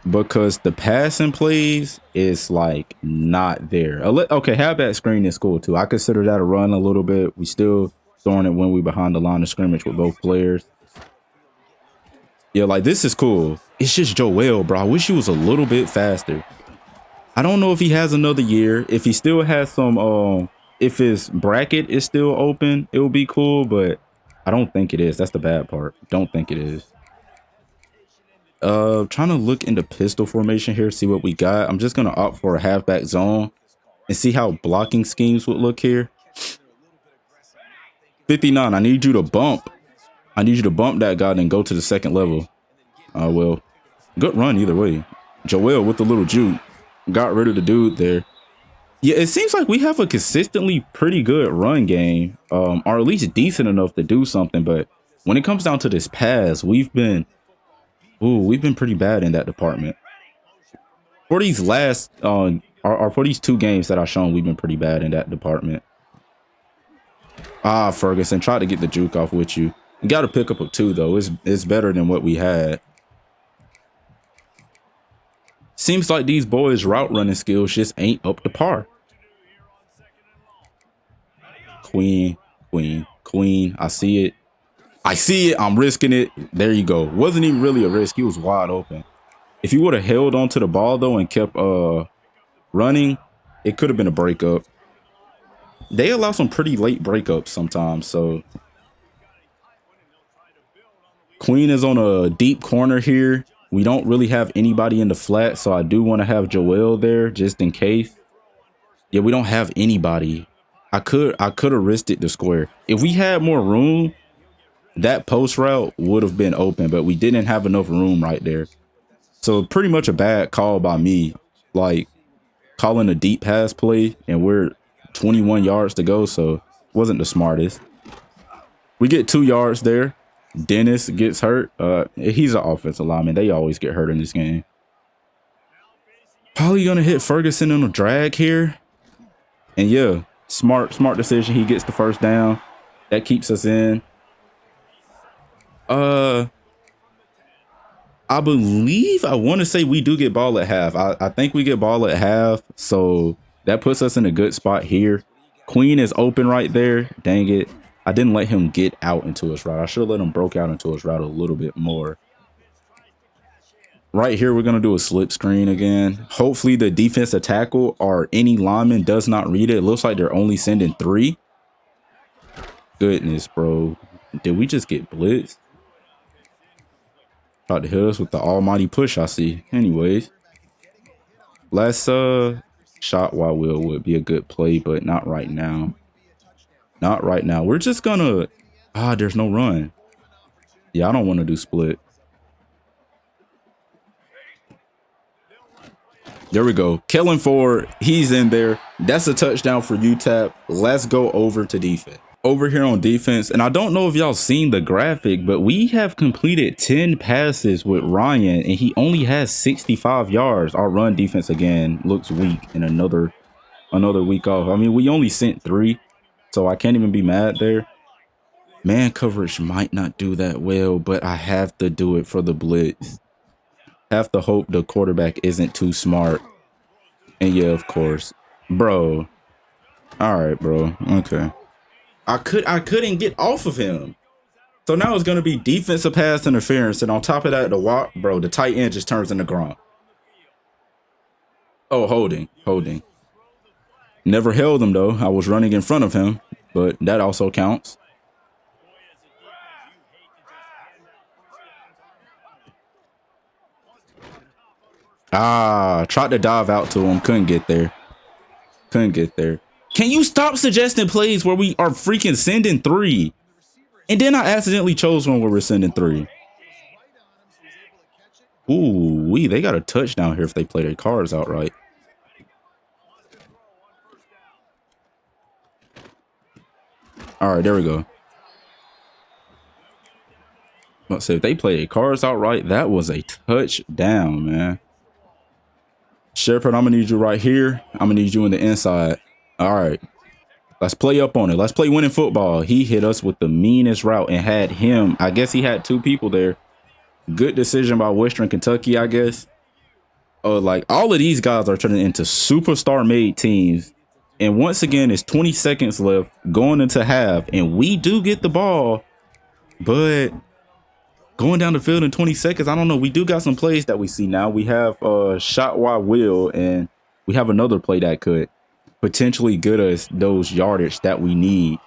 because the passing plays is like not there. Okay, halfback screen is cool too. I consider that a run a little bit. We still throwing it when we behind the line of scrimmage with both players. Yeah, like this is cool. It's just Joel, bro. I wish he was a little bit faster. I don't know if he has another year. If he still has some, if his bracket is still open, it will be cool, but I don't think it is. That's the bad part. Don't think it is. Trying to look into pistol formation here, see what we got. I'm just gonna opt for a halfback zone and see how blocking schemes would look here. 59. I need you to bump. I need you to bump that guy and go to the second level. Well, good run either way. Joel with the little juke got rid of the dude there. Yeah, it seems like we have a consistently pretty good run game, or at least decent enough to do something. But when it comes down to this pass, we've been pretty bad in that department. For these last, or for these 2 games that I've shown, we've been pretty bad in that department. Ah, Ferguson, try to get the juke off with you. You got to pick up a 2, though. It's better than what we had. Seems like these boys' route running skills just ain't up to par. Queen, queen, queen. I see it. I see it. I'm risking it. There you go. Wasn't even really a risk. He was wide open. If he would have held onto the ball, though, and kept running, it could have been a breakup. They allow some pretty late breakups sometimes, so Queen is on a deep corner here. We don't really have anybody in the flat, so I do want to have Joel there just in case. Yeah, we don't have anybody. I could have risked it to square. If we had more room, that post route would have been open, but we didn't have enough room right there. So pretty much a bad call by me, like calling a deep pass play, and we're 21 yards to go, so wasn't the smartest. We get 2 yards there. Dennis gets hurt. He's an offensive lineman. They always get hurt in this game. Probably gonna hit Ferguson on a drag here. And yeah, smart decision. He gets the first down. That keeps us in. I believe I want to say we do get ball at half. I think we get ball at half. So that puts us in a good spot here. Queen is open right there. Dang it. I didn't let him get out into his route. I should have let him broke out into his route a little bit more. Right here, we're going to do a slip screen again. Hopefully the defensive tackle or any lineman does not read it. It looks like they're only sending 3. Goodness, bro. Did we just get blitzed? Tried to hit us with the almighty push, I see. Anyways. Last shot while will would be a good play, but not right now. Not right now. We're just gonna... there's no run. Yeah, I don't want to do split. There we go. Kellen Ford, he's in there. That's a touchdown for UTEP. Let's go over to defense. Over here on defense, and I don't know if y'all seen the graphic, but we have completed 10 passes with Ryan, and he only has 65 yards. Our run defense, again, looks weak in another week off. I mean, we only sent 3. So I can't even be mad there. Man coverage might not do that well, but I have to do it for the blitz. Have to hope the quarterback isn't too smart. And yeah, of course. Bro. All right, bro. Okay. I couldn't get off of him. So now it's going to be defensive pass interference. And on top of that, the tight end just turns into Gronk. Oh, holding. Never held him, though. I was running in front of him, but that also counts. Tried to dive out to him. Couldn't get there. Can you stop suggesting plays where we are freaking sending 3? And then I accidentally chose one where we're sending 3. Ooh, they got a touchdown here if they play their cards outright. All right, there we go. Let's say if they play their cards outright, that was a touchdown, man. Shepard, I'm gonna need you right here. I'm gonna need you in the inside. All right, let's play up on it. Let's play winning football. He hit us with the meanest route and had him. I guess he had 2 people there. Good decision by Western Kentucky, I guess. Like all of these guys are turning into superstar made teams. And once again, it's 20 seconds left going into half, and we do get the ball, but going down the field in 20 seconds, I don't know. We do got some plays that we see now. We have shot while will, and we have another play that could potentially get us those yardage that we need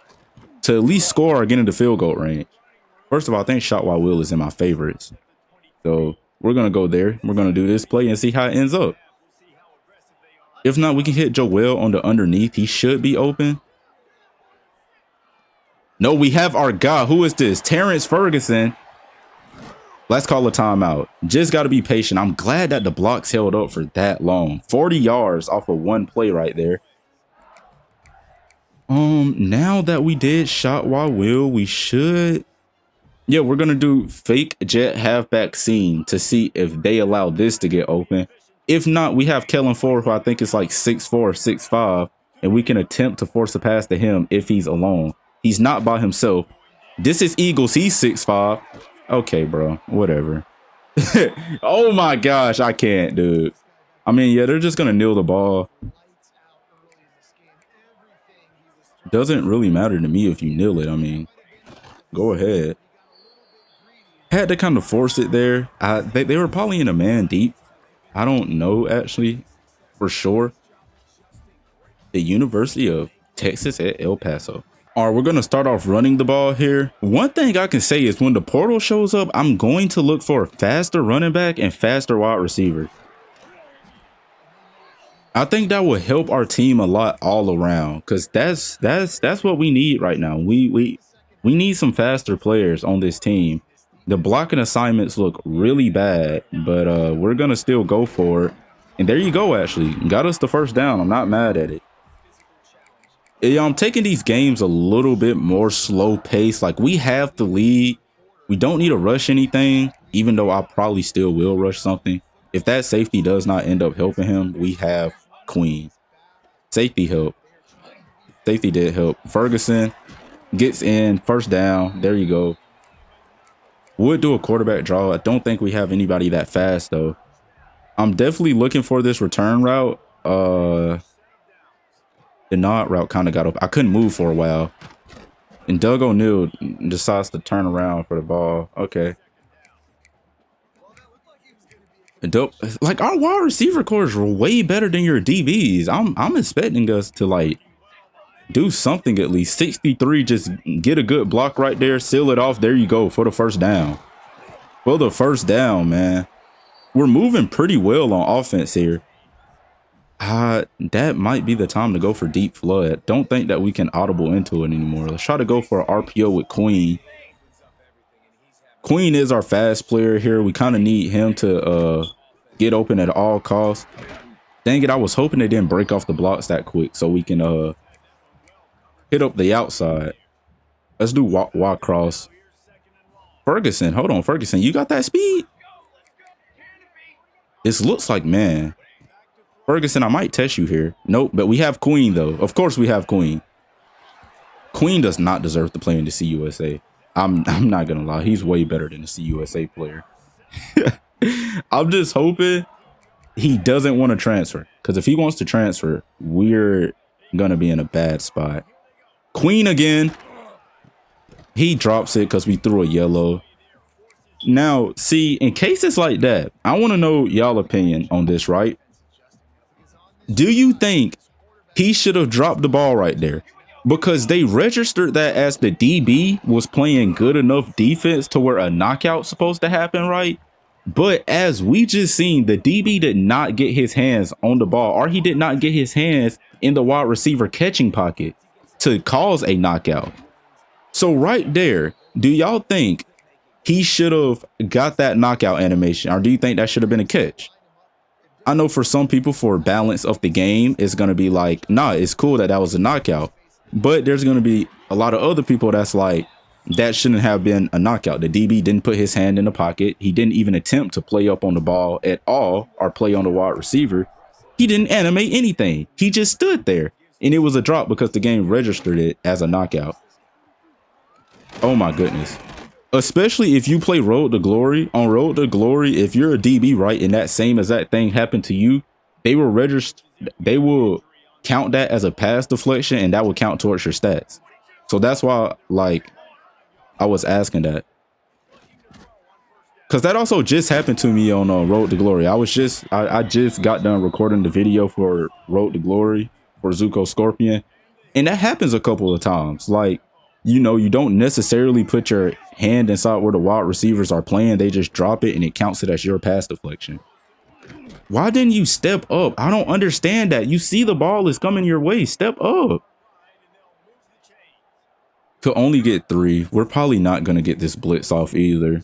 to at least score or get into field goal range. First of all, I think shot while will is in my favorites. So we're going to go there. We're going to do this play and see how it ends up. If not, we can hit Joel on the underneath. He should be open. No, we have our guy. Who is this? Terrence Ferguson. Let's call a timeout. Just got to be patient. I'm glad that the blocks held up for that long. 40 yards off of one play right there. Now that we did shot while will, we should... Yeah, we're going to do fake jet halfback seam to see if they allow this to get open. If not, we have Kellen Ford, who I think is like 6'4", 6'5", and we can attempt to force a pass to him if he's alone. He's not by himself. This is Eagles. He's 6'5". Okay, bro. Whatever. Oh my gosh, I can't, dude. I mean, yeah, they're just gonna kneel the ball. Doesn't really matter to me if you kneel it. I mean, go ahead. Had to kind of force it there. They were probably in a man deep. I don't know actually for sure. The University of Texas at El Paso. All right, we're going to start off running the ball here. One thing I can say is when the portal shows up, I'm going to look for a faster running back and faster wide receiver. I think that will help our team a lot all around, because that's what we need right now. We need some faster players on this team. The blocking assignments look really bad, but we're gonna still go for it. And there you go, actually got us the first down. I'm not mad at it. Yeah, I'm taking these games a little bit more slow pace. Like, we have the lead. We don't need to rush anything, even though I probably still will rush something. If that safety does not end up helping him, we have Queen. Safety help. Safety did help. Ferguson gets in, first down. There you go. Would do a quarterback draw. I don't think we have anybody that fast, though. I'm definitely looking for this return route. The nod route kind of got up. I couldn't move for a while. And Doug O'Neil decides to turn around for the ball. Okay. Dope. Like, our wide receiver cores are way better than your DBs. I'm expecting us to, like, do something at least. 63, just get a good block right there, seal it off. There you go for the first down. For the first down, man. We're moving pretty well on offense here. That might be the time to go for deep flood. Don't think that we can audible into it anymore. Let's try to go for an RPO with Queen. Queen is our fast player here. We kind of need him to get open at all costs. Dang it, I was hoping they didn't break off the blocks that quick so we can hit up the outside. Let's do walk cross. Ferguson, hold on, Ferguson, you got that speed? This looks like man. Ferguson, I might test you here. Nope, but we have Queen, though. Of course we have Queen. Queen does not deserve to play in the CUSA. I'm not going to lie. He's way better than the CUSA player. I'm just hoping he doesn't want to transfer. Because if he wants to transfer, we're going to be in a bad spot. Queen again. He drops it because we threw a yellow. Now, see, in cases like that, I want to know y'all opinion on this, right? Do you think he should have dropped the ball right there? Because they registered that as the DB was playing good enough defense to where a knockout's supposed to happen, right? But as we just seen, the DB did not get his hands on the ball, or he did not get his hands in the wide receiver catching pocket to cause a knockout. So right there, do y'all think he should have got that knockout animation, or do you think that should have been a catch? I know for some people, for balance of the game, it's going to be like, nah, it's cool that was a knockout. But there's going to be a lot of other people that's like, that shouldn't have been a knockout. The DB didn't put his hand in the pocket. He didn't even attempt to play up on the ball at all or play on the wide receiver. He didn't animate anything. He just stood there. And it was a drop because the game registered it as a knockout. Oh, my goodness. Especially if you play Road to Glory. On Road to Glory, if you're a DB, right, and that same exact thing happened to you, they will register, they will count that as a pass deflection, and that will count towards your stats. So that's why, like, I was asking that. Because that also just happened to me on Road to Glory. I just got done recording the video for Road to Glory for Zuko Scorpion. And that happens a couple of times. Like, you know, you don't necessarily put your hand inside where the wide receivers are playing. They just drop it and it counts it as your pass deflection. Why didn't you step up? I don't understand that. You see the ball is coming your way. Step up. Could only get 3. We're probably not going to get this blitz off either.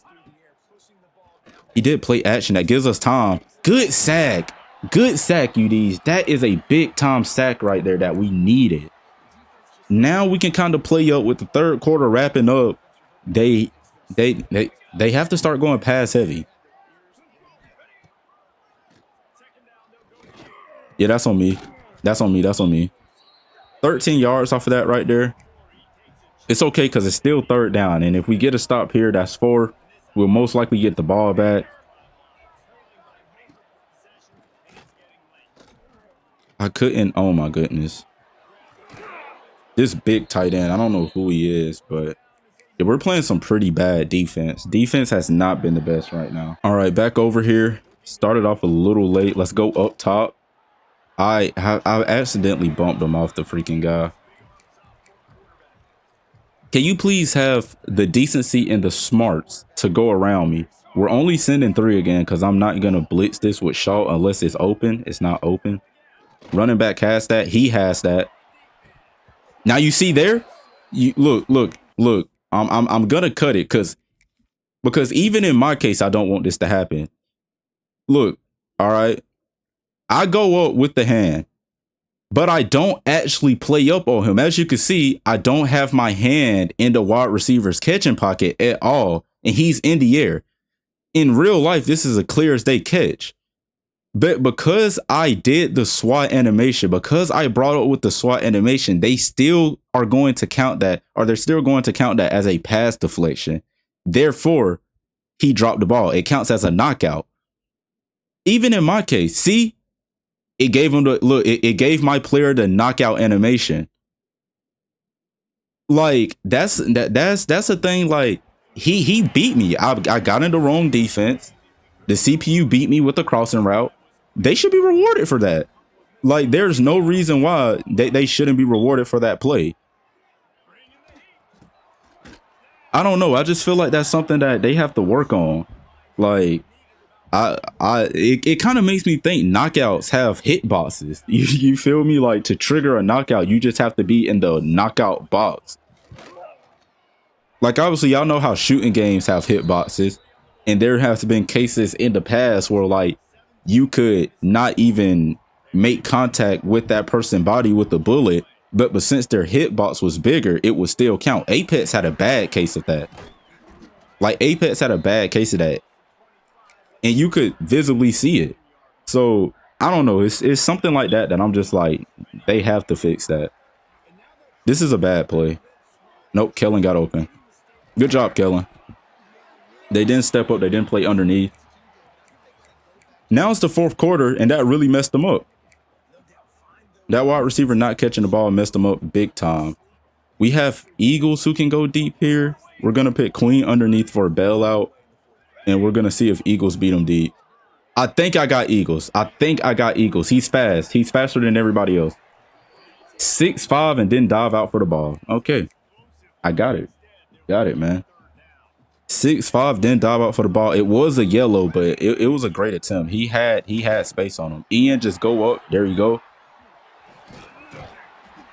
He did play action. That gives us time. Good sack. Good sack, UDs. That is a big time sack right there that we needed. Now we can kind of play up with the third quarter wrapping up. They have to start going pass heavy. Yeah, that's on me. That's on me. That's on me. 13 yards off of that right there. It's okay because it's still 3rd down. And if we get a stop here, that's 4. We'll most likely get the ball back. I couldn't. Oh, my goodness. This big tight end. I don't know who he is, but yeah, we're playing some pretty bad defense. Defense has not been the best right now. All right, back over here. Started off a little late. Let's go up top. I accidentally bumped him off the freaking guy. Can you please have the decency and the smarts to go around me? We're only sending 3 again because I'm not going to blitz this with Shaw unless it's open. It's not open. Running back has that. He has that. Now you see there? You look. I'm going to cut it because even in my case, I don't want this to happen. Look, all right. I go up with the hand, but I don't actually play up on him. As you can see, I don't have my hand in the wide receiver's catching pocket at all, and he's in the air. In real life, this is a clear as day catch. But because I did the SWAT animation, because I brought up with the SWAT animation, they still are going to count that, or they're still going to count that as a pass deflection. Therefore, he dropped the ball. It counts as a knockout. Even in my case, see? It gave him the look. It gave my player the knockout animation. Like that's a thing. Like he beat me. I got in the wrong defense. The CPU beat me with the crossing route. They should be rewarded for that. Like there's no reason why they shouldn't be rewarded for that play. I don't know. I just feel like that's something that they have to work on. Like. It kind of makes me think knockouts have hitboxes. You feel me? Like to trigger a knockout, you just have to be in the knockout box. Like obviously y'all know how shooting games have hitboxes, and there has been cases in the past where like you could not even make contact with that person's body with the bullet, but since their hitbox was bigger, it would still count. Apex had a bad case of that. Like Apex had a bad case of that. And you could visibly see it. So I don't know. It's something like that I'm just like, they have to fix that. This is a bad play. Nope, Kellen got open. Good job, Kellen. They didn't step up. They didn't play underneath. Now it's the 4th quarter, and that really messed them up. That wide receiver not catching the ball messed them up big time. We have Eagles who can go deep here. We're going to pick Queen underneath for a bailout. And we're going to see if Eagles beat him deep. I think I got Eagles. He's fast. He's faster than everybody else. 6'5" and didn't dive out for the ball. Okay. I got it. Got it, man. 6'5", didn't dive out for the ball. It was a yellow, but it was a great attempt. He had space on him. Ian, just go up. There you go.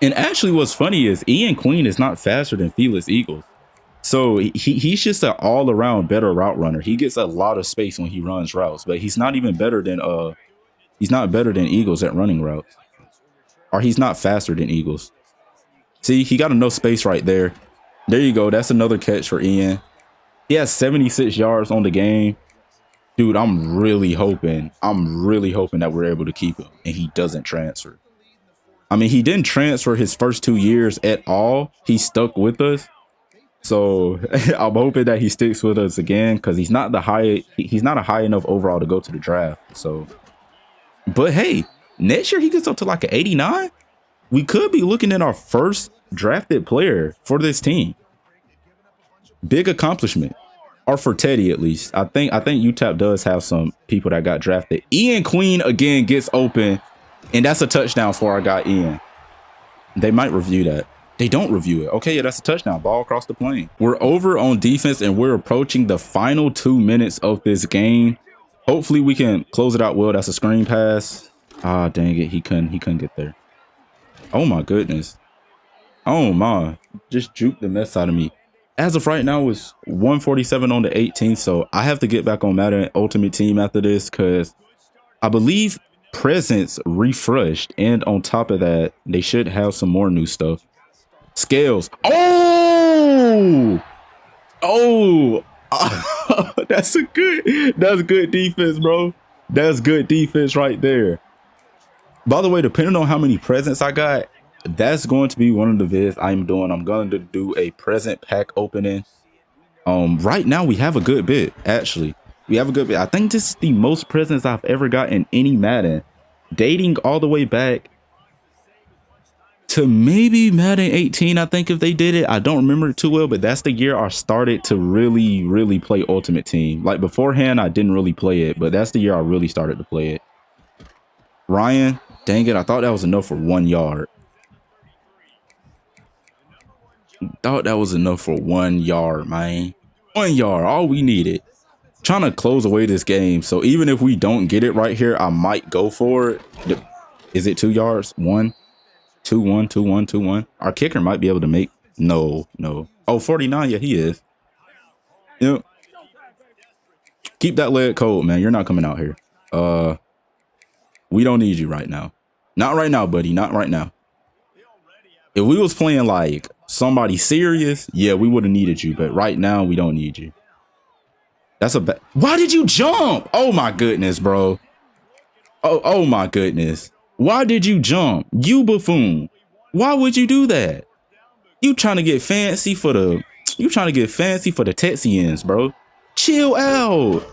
And actually what's funny is Ian Queen is not faster than Felix Eagles. So he's just an all-around better route runner. He gets a lot of space when he runs routes, but he's not even better than Eagles at running routes. Or he's not faster than Eagles. See, he got enough space right there. There you go. That's another catch for Ian. He has 76 yards on the game. Dude, I'm really hoping that we're able to keep him and he doesn't transfer. I mean, he didn't transfer his first 2 years at all. He stuck with us. So I'm hoping that he sticks with us again because he's not a high enough overall to go to the draft. So, but hey, next year he gets up to like an 89. We could be looking at our first drafted player for this team. Big accomplishment, or for Teddy at least. I think UTEP does have some people that got drafted. Ian Queen again gets open, and that's a touchdown for our guy Ian. They might review that. They don't review it. Okay, yeah, that's a touchdown. Ball across the plane. We're over on defense, and we're approaching the final 2 minutes of this game. Hopefully, we can close it out well. That's a screen pass. Ah, dang it. He couldn't get there. Oh, my goodness. Oh, my. Just juked the mess out of me. As of right now, it's 147 on the 18th, so I have to get back on Madden Ultimate Team after this because I believe Presence refreshed, and on top of that, they should have some more new stuff. Scales. Oh, that's good defense, bro. That's good defense right there. By the way, depending on how many presents I got, that's going to be one of the vids I'm doing. I'm going to do a present pack opening. Right now we have a good bit. Actually, we have a good bit. I think this is the most presents I've ever got in any Madden, dating all the way back to maybe Madden 18. I think if they did it, I don't remember it too well, but that's the year I started to really play Ultimate Team. Like beforehand, I didn't really play it, but that's the year I really started to play it. Ryan, dang it, I thought that was enough for 1 yard. Thought that was enough for 1 yard, man. 1 yard, all we needed. Trying to close away this game, so even if we don't get it right here, I might go for it. Is it 2 yards? 1, 2, 1, 2, 1, 2, 1. Our kicker might be able to make. No. Oh, 49. Yeah, he is. Yep. Keep that leg cold, man. You're not coming out here. We don't need you right now. Not right now, buddy. Not right now. If we was playing like somebody serious, yeah, we would have needed you. But right now, we don't need you. That's a bad. Why did you jump? Oh my goodness, bro. Oh my goodness. Why did you jump? You buffoon. Why would you do that? You trying to get fancy for the Texians, bro. Chill out.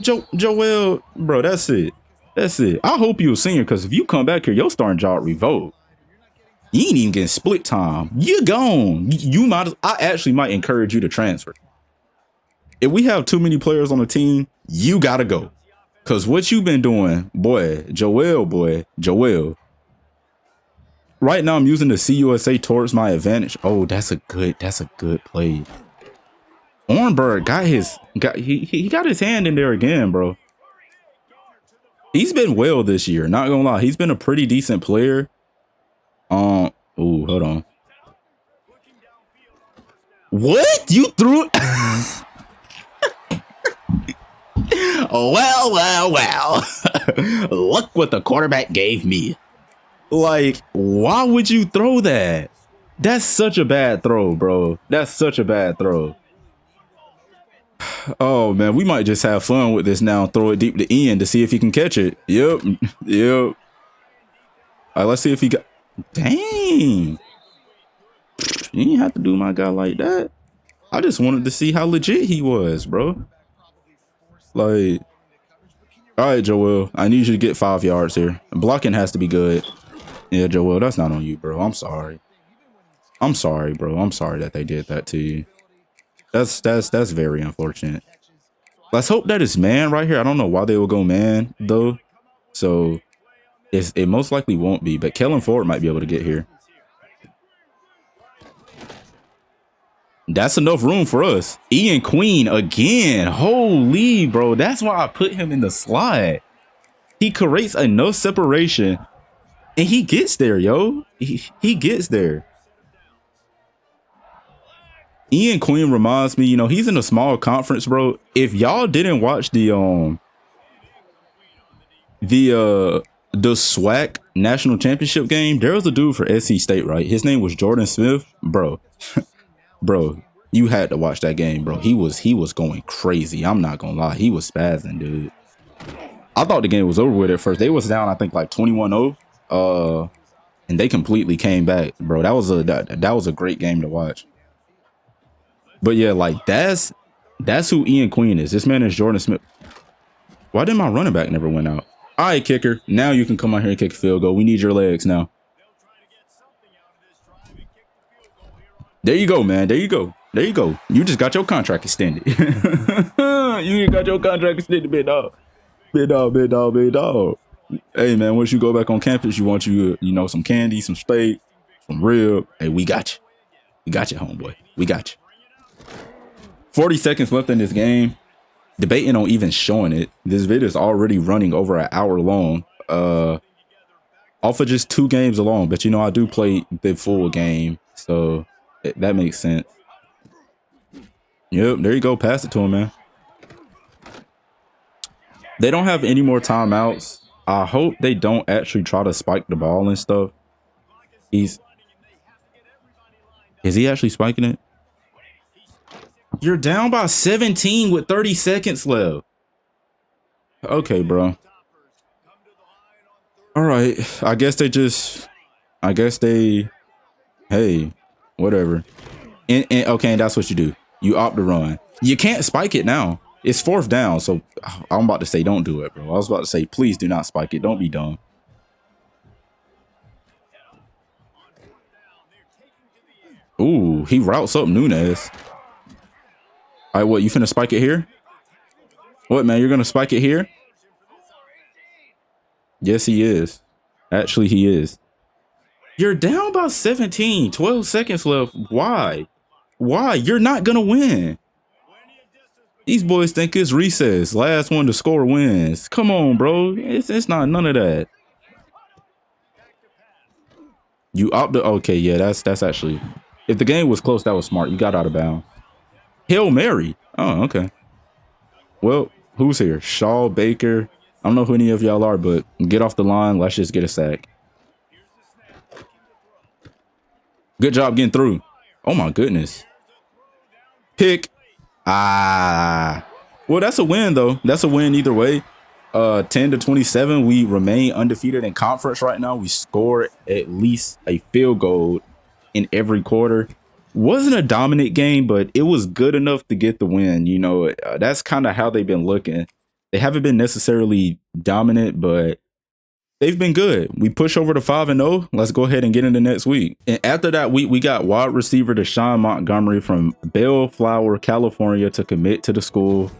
Joel, bro, that's it. I hope you're a senior, because if you come back here, your starting job revoked. You ain't even getting split time. You're gone. I actually might encourage you to transfer. If we have too many players on the team, you gotta go. Cause what you've been doing, Joel. Right now I'm using the CUSA towards my advantage. Oh, that's a good play. Ornberg he got his hand in there again, bro. He's been well this year, not gonna lie. He's been a pretty decent player. Ooh, hold on. What? You threw it? Well. Look what the quarterback gave me. Like, why would you throw that? That's such a bad throw, bro. That's such a bad throw. Oh, man, we might just have fun with this now. Throw it deep to Ian to see if he can catch it. Yep. All right, let's see if he got... Dang. You didn't have to do my guy like that. I just wanted to see how legit he was, bro. Like, all right, Joel, I need you to get 5 yards here. Blocking has to be good. Yeah, Joel, that's not on you, bro. I'm sorry. Bro. I'm sorry that they did that to you. That's very unfortunate. Let's hope that it's man right here. I don't know why they will go man, though. So it most likely won't be, but Kellen Ford might be able to get here. That's enough room for us. Ian Queen again. Holy, bro. That's why I put him in the slot. He creates enough separation. And he gets there, yo. He gets there. Ian Queen reminds me, he's in a small conference, bro. If y'all didn't watch the SWAC national championship game, there was a dude for SC State, right? His name was Jordan Smith, bro. Bro, you had to watch that game, bro. He was going crazy. I'm not gonna lie, he was spazzing, dude. I thought the game was over with at first. They was down, I think, like 21-0. And they completely came back, bro. That was a great game to watch. But yeah, like that's who Ian Queen is. This man is Jordan Smith. Why did my running back never went out? All right, kicker. Now you can come out here and kick a field goal. We need your legs now. There you go, man. There you go. You just got your contract extended. You got your contract extended, big dog. Big dog. Hey, man, once you go back on campus, you want some candy, some steak, some rib. Hey, we got you. We got you, homeboy. We got you. 40 seconds left in this game. Debating on even showing it. This video is already running over an hour long. Off of just 2 games alone. But, I do play the full game. So that makes sense. Yep, there you go. Pass it to him, man. They don't have any more timeouts. I hope they don't actually try to spike the ball and stuff. Is he actually spiking it? You're down by 17 with 30 seconds left. Okay, bro. All right. I guess they just I guess they, hey, whatever. Okay, and that's what you do. You opt to run. You can't spike it now. It's 4th down, so I'm about to say don't do it, bro. I was about to say, please do not spike it. Don't be dumb. Ooh, he routes up Nunez. All right, what, you finna spike it here? What, man, you're gonna spike it here? Yes, he is. Actually, he is. You're down by 17, 12 seconds left. Why? Why? You're not gonna win. These boys think it's recess. Last one to score wins. Come on, bro. It's not none of that. You opt to, okay, yeah, that's actually, if the game was close, that was smart. You got out of bounds. Hail Mary. Oh, okay. Well, who's here? Shaw, Baker. I don't know who any of y'all are, but get off the line. Let's just get a sack. Good job getting through. Oh my goodness. Pick. Ah. Well, that's a win though. That's a win either way. 10-27. We remain undefeated in conference right now. We score at least a field goal in every quarter. Wasn't a dominant game, but it was good enough to get the win. You know, that's kind of how they've been looking. They haven't been necessarily dominant, but they've been good. We push over to 5-0. Let's go ahead and get into next week. And after that week, we got wide receiver Deshaun Montgomery from Bellflower, California to commit to the school.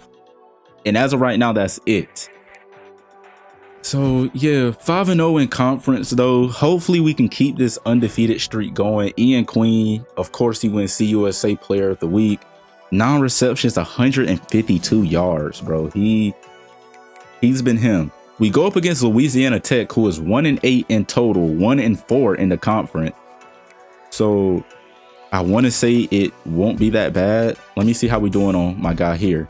And as of right now, that's it. So yeah, 5-0 in conference though. Hopefully we can keep this undefeated streak going. Ian Queen, of course, he wins CUSA Player of the Week. 9 receptions, 152 yards, bro. He's been him. We go up against Louisiana Tech, who is 1-8 in total, 1-4 in the conference. So I want to say it won't be that bad. Let me see how we doing on my guy here.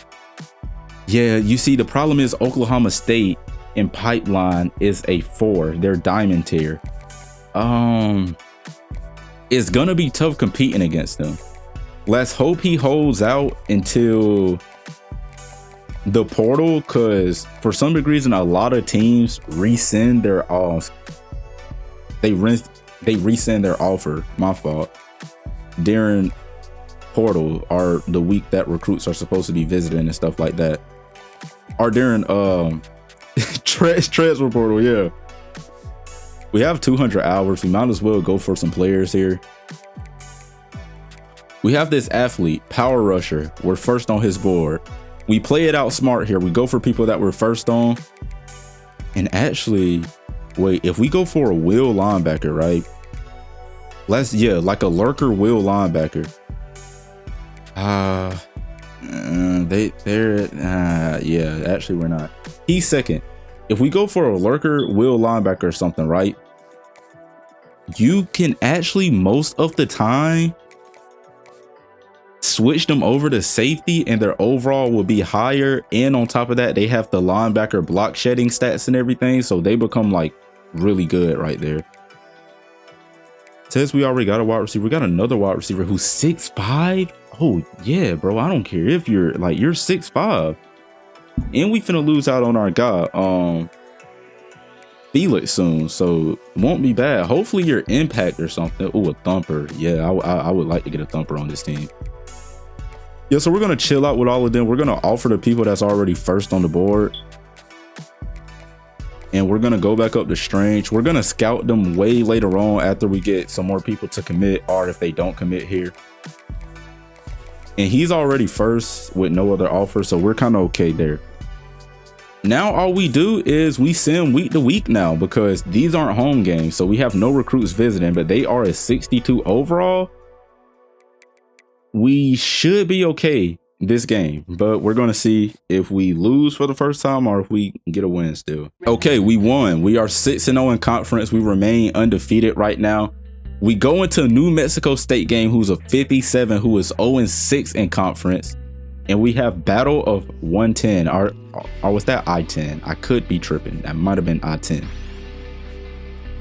Yeah, you see, the problem is Oklahoma State in pipeline is a 4. They're diamond tier. It's gonna be tough competing against them. Let's hope he holds out until the portal, because for some reason a lot of teams rescind their they rescind their offer, my fault, during portal, or the week that recruits are supposed to be visiting and stuff like that, or during transfer portal. Yeah, we have 200 hours. We might as well go for some players here. We have this athlete, power rusher. We're first on his board. We play it out smart here. We go for people that we're first on. And actually, wait, if we go for a will linebacker, right? Yeah, like a lurker will linebacker. Yeah, actually we're not. He's second. If we go for a lurker will linebacker or something, right? You can actually most of the time switch them over to safety and their overall will be higher, and on top of that they have the linebacker block shedding stats and everything, so they become like really good right there. Says we already got a wide receiver. We got another wide receiver who's 6'5". Oh yeah, bro, I don't care if you're 6'5". And we finna lose out on our guy Felix soon, so won't be bad. Hopefully your impact or something. Oh, a thumper. Yeah, I would like to get a thumper on this team. Yeah, so we're gonna chill out with all of them. We're gonna offer the people that's already first on the board, and we're gonna go back up to Strange. We're gonna scout them way later on after we get some more people to commit, or if they don't commit here. And he's already first with no other offer, so we're kind of okay there. Now all we do is we send week to week now, because these aren't home games, so we have no recruits visiting, but they are a 62 overall. We should be okay this game, but we're going to see if we lose for the first time or if we get a win still. Okay, we won. We are 6-0 in conference. We remain undefeated right now. We go into a New Mexico State game, who's a 57, who is 0-6 in conference. And we have Battle of 110, or was that I-10? I could be tripping. That might have been I-10.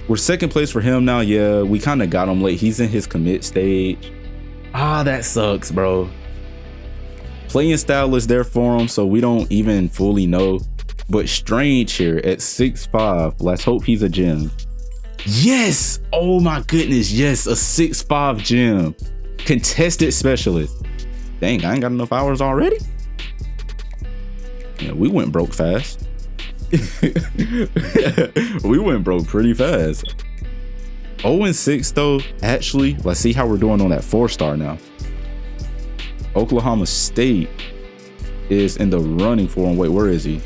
We're second place for him now. Yeah, we kind of got him late. He's in his commit stage. Ah, that sucks, bro. Playing style is there for him, so we don't even fully know. But Strange here at 6'5", let's hope he's a gem. Yes. Oh my goodness. Yes. A 6'5" gem. Contested specialist. Dang, I ain't got enough hours already. Yeah, we went broke fast. We went broke pretty fast. 0-6 though. Actually, let's see how we're doing on that 4-star now. Oklahoma State is in the running for him. Wait, where is he?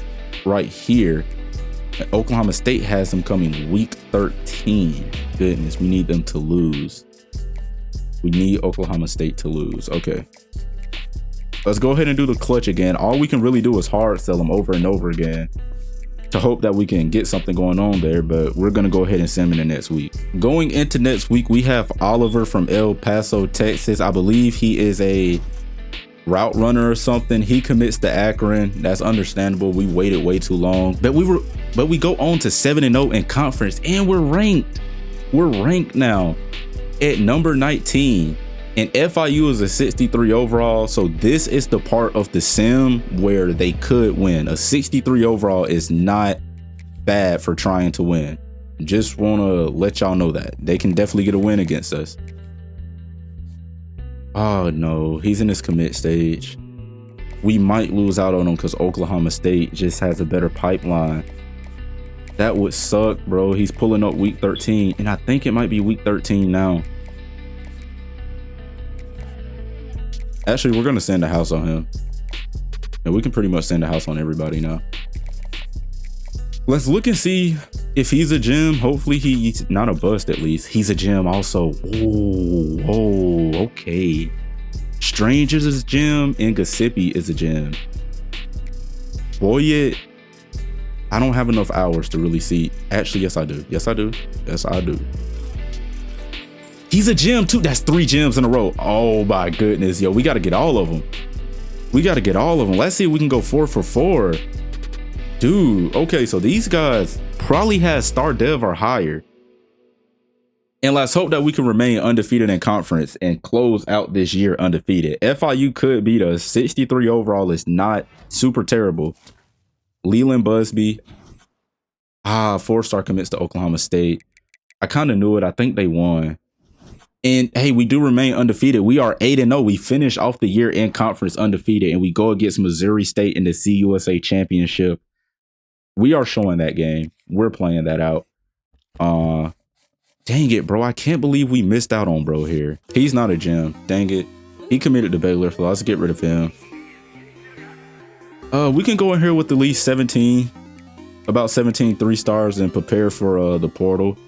Right here. And Oklahoma State has him coming week 13. Goodness, we need them to lose. We need Oklahoma State to lose. Okay. Let's go ahead and do the clutch again. All we can really do is hard sell them over and over again to hope that we can get something going on there, but we're going to go ahead and send him in the next week. Going into next week, we have Oliver from El Paso, Texas. I believe he is a route runner or something. He commits to Akron. That's understandable. We waited way too long, but we go on to 7-0 in conference, and we're ranked. We're ranked now at number 19, and FIU is a 63 overall. So this is the part of the sim where they could win. A 63 overall is not bad for trying to win. Just want to let y'all know that they can definitely get a win against us. Oh no, he's in his commit stage. We might lose out on him because Oklahoma State just has a better pipeline. That would suck, bro. He's pulling up week 13, and I think it might be week 13 now. Actually, we're going to send a house on him. And we can pretty much send a house on everybody now. Let's look and see if he's a gem. Hopefully he's not a bust at least. He's a gem also. Oh, okay. Strangers is a gem and Giuseppe is a gem. Boyd, I don't have enough hours to really see. Actually, yes, I do. Yes, I do. Yes, I do. He's a gem too. That's 3 gems in a row. Oh my goodness. Yo, we got to get all of them. We got to get all of them. Let's see if we can go 4 for 4. Dude, okay, so these guys probably had star dev or higher. And let's hope that we can remain undefeated in conference and close out this year undefeated. FIU could beat us. 63 overall is not super terrible. Leland Busby. 4-star commits to Oklahoma State. I kind of knew it. I think they won. And hey, we do remain undefeated. We are 8-0. We finish off the year in conference undefeated, and we go against Missouri State in the CUSA championship. We are showing that game. We're playing that out. Dang it, bro. I can't believe we missed out on bro here. He's not a gem. Dang it. He committed to Baylor, so let's get rid of him. We can go in here with at least 17. About 17 3-stars and prepare for the portal.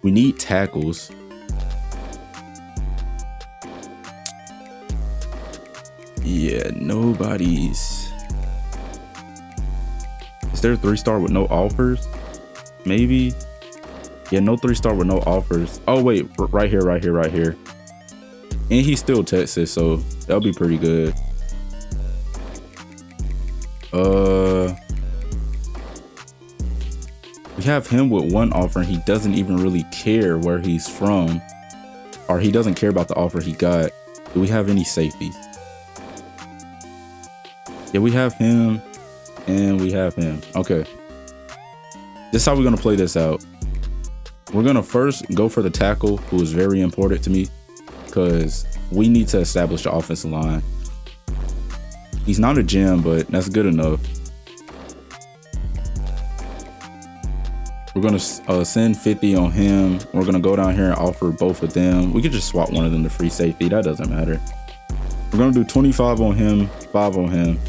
We need tackles. Yeah, nobody's. Is there a 3-star with no offers? Maybe. Yeah, no 3-star with no offers. Oh wait, right here. And he's still Texas, so that'll be pretty good. We have him with 1 offer, and he doesn't even really care where he's from, or he doesn't care about the offer he got. Do we have any safeties? Yeah, we have him, and we have him. Okay. This is how we're going to play this out. We're going to first go for the tackle, who is very important to me, because we need to establish the offensive line. He's not a gem, but that's good enough. We're going to send 50 on him. We're going to go down here and offer both of them. We could just swap one of them to free safety. That doesn't matter. We're going to do 25 on him, 5 on him.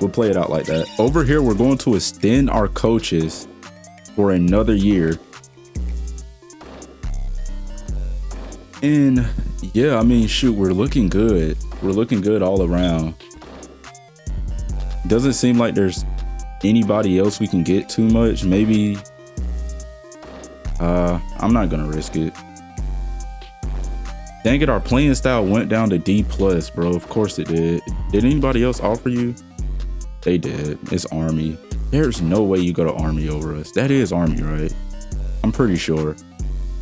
We'll play it out like that. Over here, we're going to extend our coaches for another year. And yeah, I mean, shoot, we're looking good. We're looking good all around. Doesn't seem like there's anybody else we can get too much. Maybe, I'm not gonna risk it. Dang it, our playing style went down to D+, bro. Of course it did. Did anybody else offer you? They did. It's Army. There's no way you go to Army over us. That is Army, right? I'm pretty sure.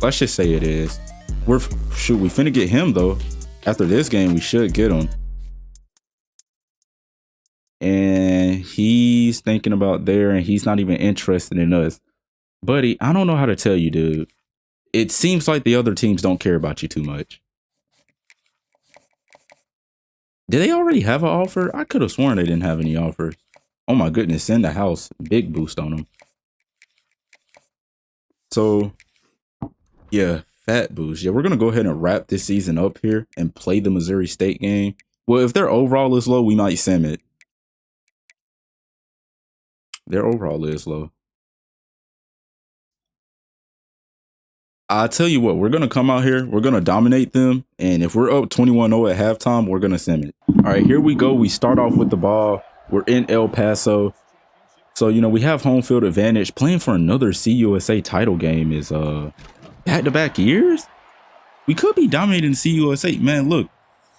Let's just say it is. We finna get him though. After this game, we should get him. And he's thinking about there, and he's not even interested in us. Buddy, I don't know how to tell you, dude. it seems like the other teams don't care about you too much. Did they already have an offer? I could have sworn they didn't have any offers. Oh my goodness, send the house. Big boost on them. So, yeah, fat boost. Yeah, we're going to go ahead and wrap this season up here and play the Missouri State game. Well, if their overall is low, we might sim it. Their overall is low. I'll tell you what, we're going to come out here. We're going to dominate them. And if we're up 21-0 at halftime, we're going to sim it. All right, here we go. We start off with the ball. We're in El Paso. So, you know, we have home field advantage. Playing for another CUSA title game is back-to-back years. We could be dominating CUSA. Man, look,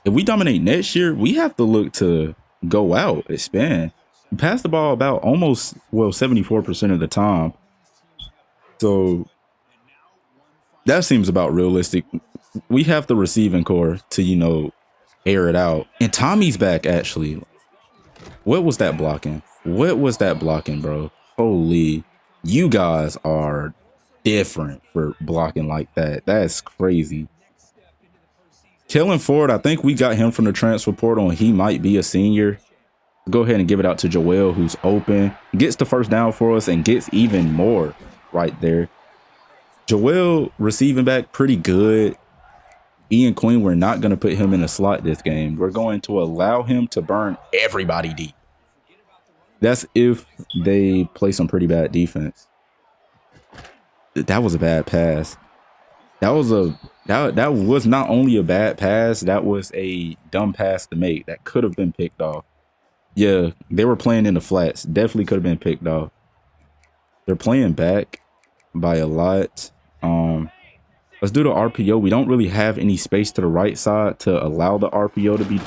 if we dominate next year, we have to look to go out, expand. We pass the ball about almost, well, 74% of the time. So that seems about realistic. We have the receiving core to, you know, air it out. And Tommy's back, actually. What was that blocking? What was that blocking, bro? Holy, you guys are different for blocking like that. That's crazy. Kellen Ford, I think we got him from the transfer portal, and he might be a senior. Go ahead and give it out to Joel, who's open. Gets the first down for us and gets even more right there. Joel receiving back pretty good. Ian Queen, we're not going to put him in a slot this game. We're going to allow him to burn everybody deep. That's if they play some pretty bad defense. That was a bad pass. That was not only a bad pass, that was a dumb pass to make. That could have been picked off. Yeah, they were playing in the flats. Definitely could have been picked off. They're playing back by a lot. Let's do the RPO. We don't really have any space to the right side to allow the RPO to be.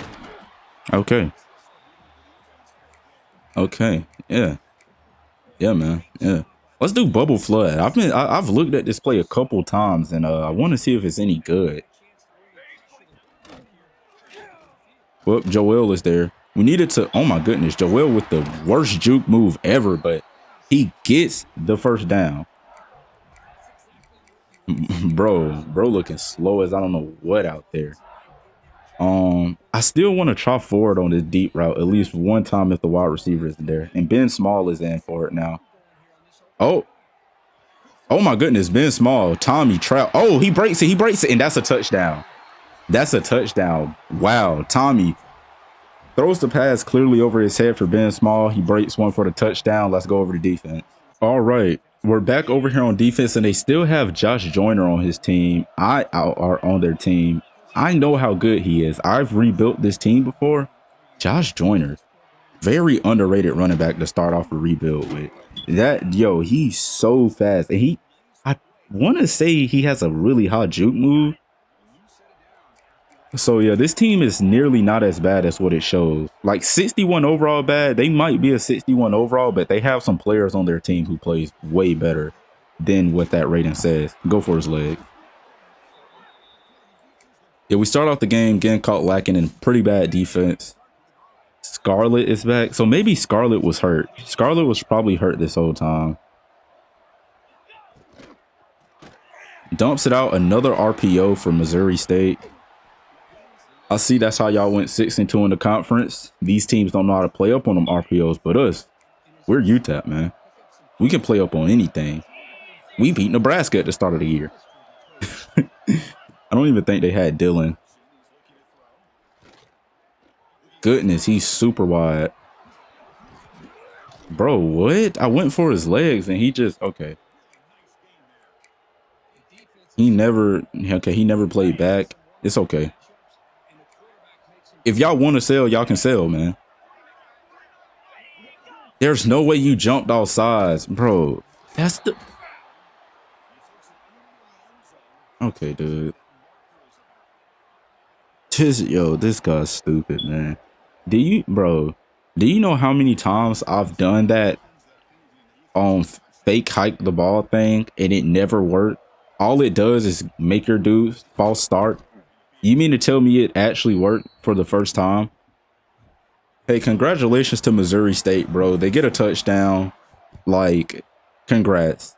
Okay. Okay. Yeah. Yeah, man. Yeah. Let's do bubble flood. I've looked at this play a couple times, and I want to see if it's any good. Well, Joel is there. We needed to. Oh my goodness, Joel with the worst juke move ever, but he gets the first down. Bro looking slow as I don't know what out there. I still want to try forward on this deep route at least one time if the wide receiver isn't there. And Ben Small is in for it now. Oh my goodness, Ben Small, Tommy Trout. Oh, he breaks it, and that's a touchdown. That's a touchdown. Wow, Tommy throws the pass clearly over his head for Ben Small. He breaks one for the touchdown. Let's go over to defense. All right, we're back over here on defense, and they still have Josh Joyner on his team. Are on their team. I know how good he is. I've rebuilt this team before. Josh Joyner, very underrated running back to start off a rebuild with. That, yo, he's so fast. And I want to say he has a really hot juke move. So yeah, this team is nearly not as bad as what it shows. Like 61 overall bad. They might be a 61 overall, but they have some players on their team who plays way better than what that rating says. Go for his leg. Yeah, we start off the game getting caught lacking in pretty bad defense. Scarlett is back. So maybe Scarlett was hurt. Scarlett was probably hurt this whole time. Dumps it out. Another RPO for Missouri State. I see that's how y'all went 6-2 in the conference. These teams don't know how to play up on them RPOs, but us, we're UTEP, man. We can play up on anything. We beat Nebraska at the start of the year. I don't even think they had Dylan. Goodness, he's super wide. Bro, what? I went for his legs and he just, okay. He never played back. It's okay. If y'all want to sell, y'all can sell, man. There's no way you jumped off sides, bro. That's the... Okay, dude. This guy's stupid, man. Do you know how many times I've done that on fake hike the ball thing and it never worked? All it does is make your dude false start. You mean to tell me it actually worked for the first time? Hey, congratulations to Missouri State, bro. They get a touchdown. Like, congrats.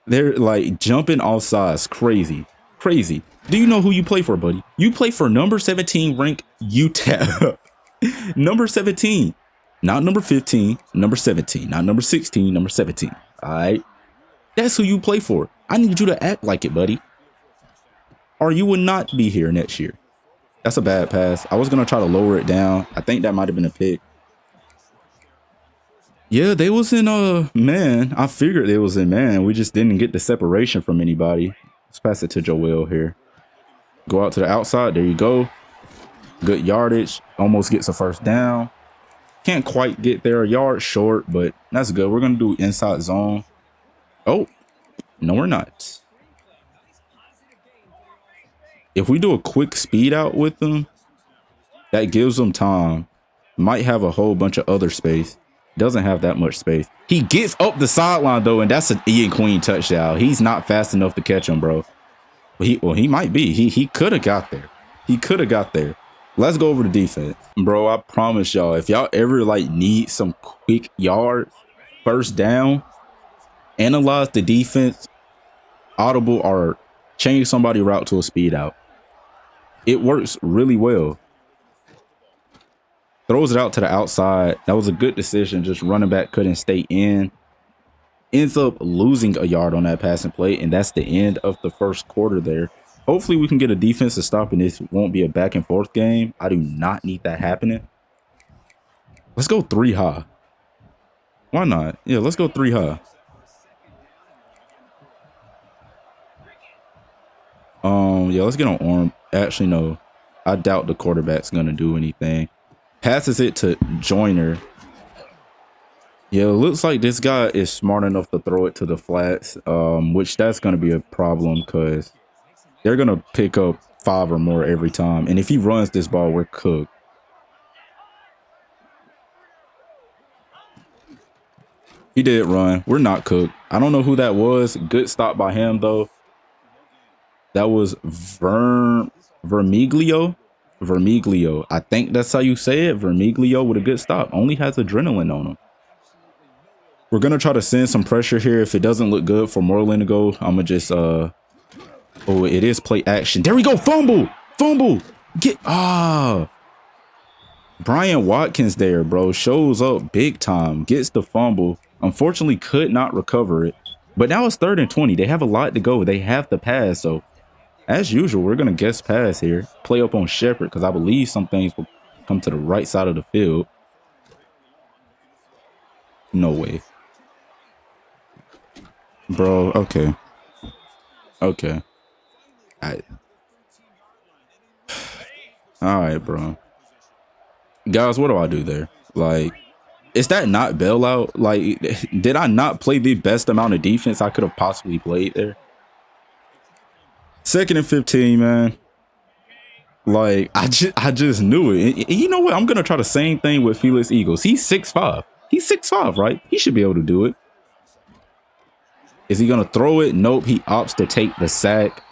They're like jumping off sides. Crazy. Crazy. Do you know who you play for, buddy? You play for number 17 rank UTEP. Number 17. Not number 15. Number 17. Not number 16. Number 17. All right. That's who you play for. I need you to act like it, buddy. Or you will not be here next year. That's a bad pass. I was going to try to lower it down. I think that might have been a pick. Yeah, they was in man. I figured they was in man. We just didn't get the separation from anybody. Let's pass it to Joel here. Go out to the outside. There you go. Good yardage. Almost gets a first down. Can't quite get there. A yard short, but that's good. We're going to do inside zone. Oh, no, we're not. If we do a quick speed out with them, that gives them time. Might have a whole bunch of other space. Doesn't have that much space. He gets up the sideline though, and that's an Ian Queen touchdown. He's not fast enough to catch him, bro. Well, he might be. He could have got there. He could have got there. Let's go over the defense, bro. I promise y'all, if y'all ever like need some quick yards, first down, analyze the defense, audible, or change somebody route to a speed out. It works really well. Throws it out to the outside. That was a good decision. Just running back couldn't stay in. Ends up losing a yard on that passing play, and that's the end of the first quarter there. Hopefully we can get a defensive stop and this won't be a back and forth game. I do not need that happening. Let's go 3 high. Why not? Yeah, let's go 3 high. Yeah, let's get on arm. Actually, no. I doubt the quarterback's gonna do anything. Passes it to Joyner. Yeah, it looks like this guy is smart enough to throw it to the flats, which that's gonna be a problem because they're gonna pick up 5 or more every time. And if he runs this ball, we're cooked. He did run. We're not cooked. I don't know who that was. Good stop by him though. That was Vermiglio. Vermiglio. I think that's how you say it. Vermiglio with a good stop. Only has adrenaline on him. We're going to try to send some pressure here. If it doesn't look good for Moreland to go, I'm going to just, oh, it is play action. There we go. Fumble. Fumble. Brian Watkins there, bro. Shows up big time. Gets the fumble. Unfortunately, could not recover it. But now it's 3rd and 20. They have a lot to go. They have to pass. So, as usual, we're going to guess pass here. Play up on Shepard because I believe some things will come to the right side of the field. No way. Bro, okay. Okay. Alright, bro. Guys, what do I do there? Like, is that not bailout? Like, did I not play the best amount of defense I could have possibly played there? 2nd and 15, man. Like, I just knew it. And you know what? I'm gonna try the same thing with Felix Eagles. He's 6'5". He's 6'5", right? He should be able to do it. Is he gonna throw it? Nope. He opts to take the sack.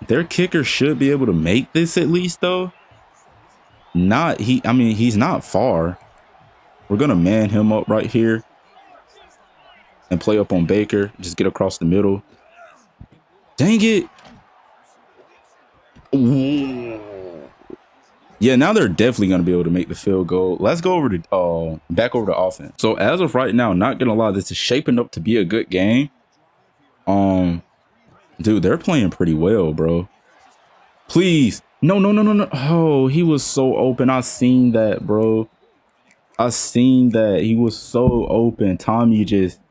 Their kicker should be able to make this at least, though. I mean, he's not far. We're gonna man him up right here and play up on Baker. Just get across the middle. Dang it. Ooh. Yeah, now they're definitely going to be able to make the field goal. Let's go over to back over to offense. So as of right now, not going to lie, this is shaping up to be a good game. Dude, they're playing pretty well, bro. Please. No. Oh, he was so open. I seen that, bro. I seen that. He was so open. Tommy just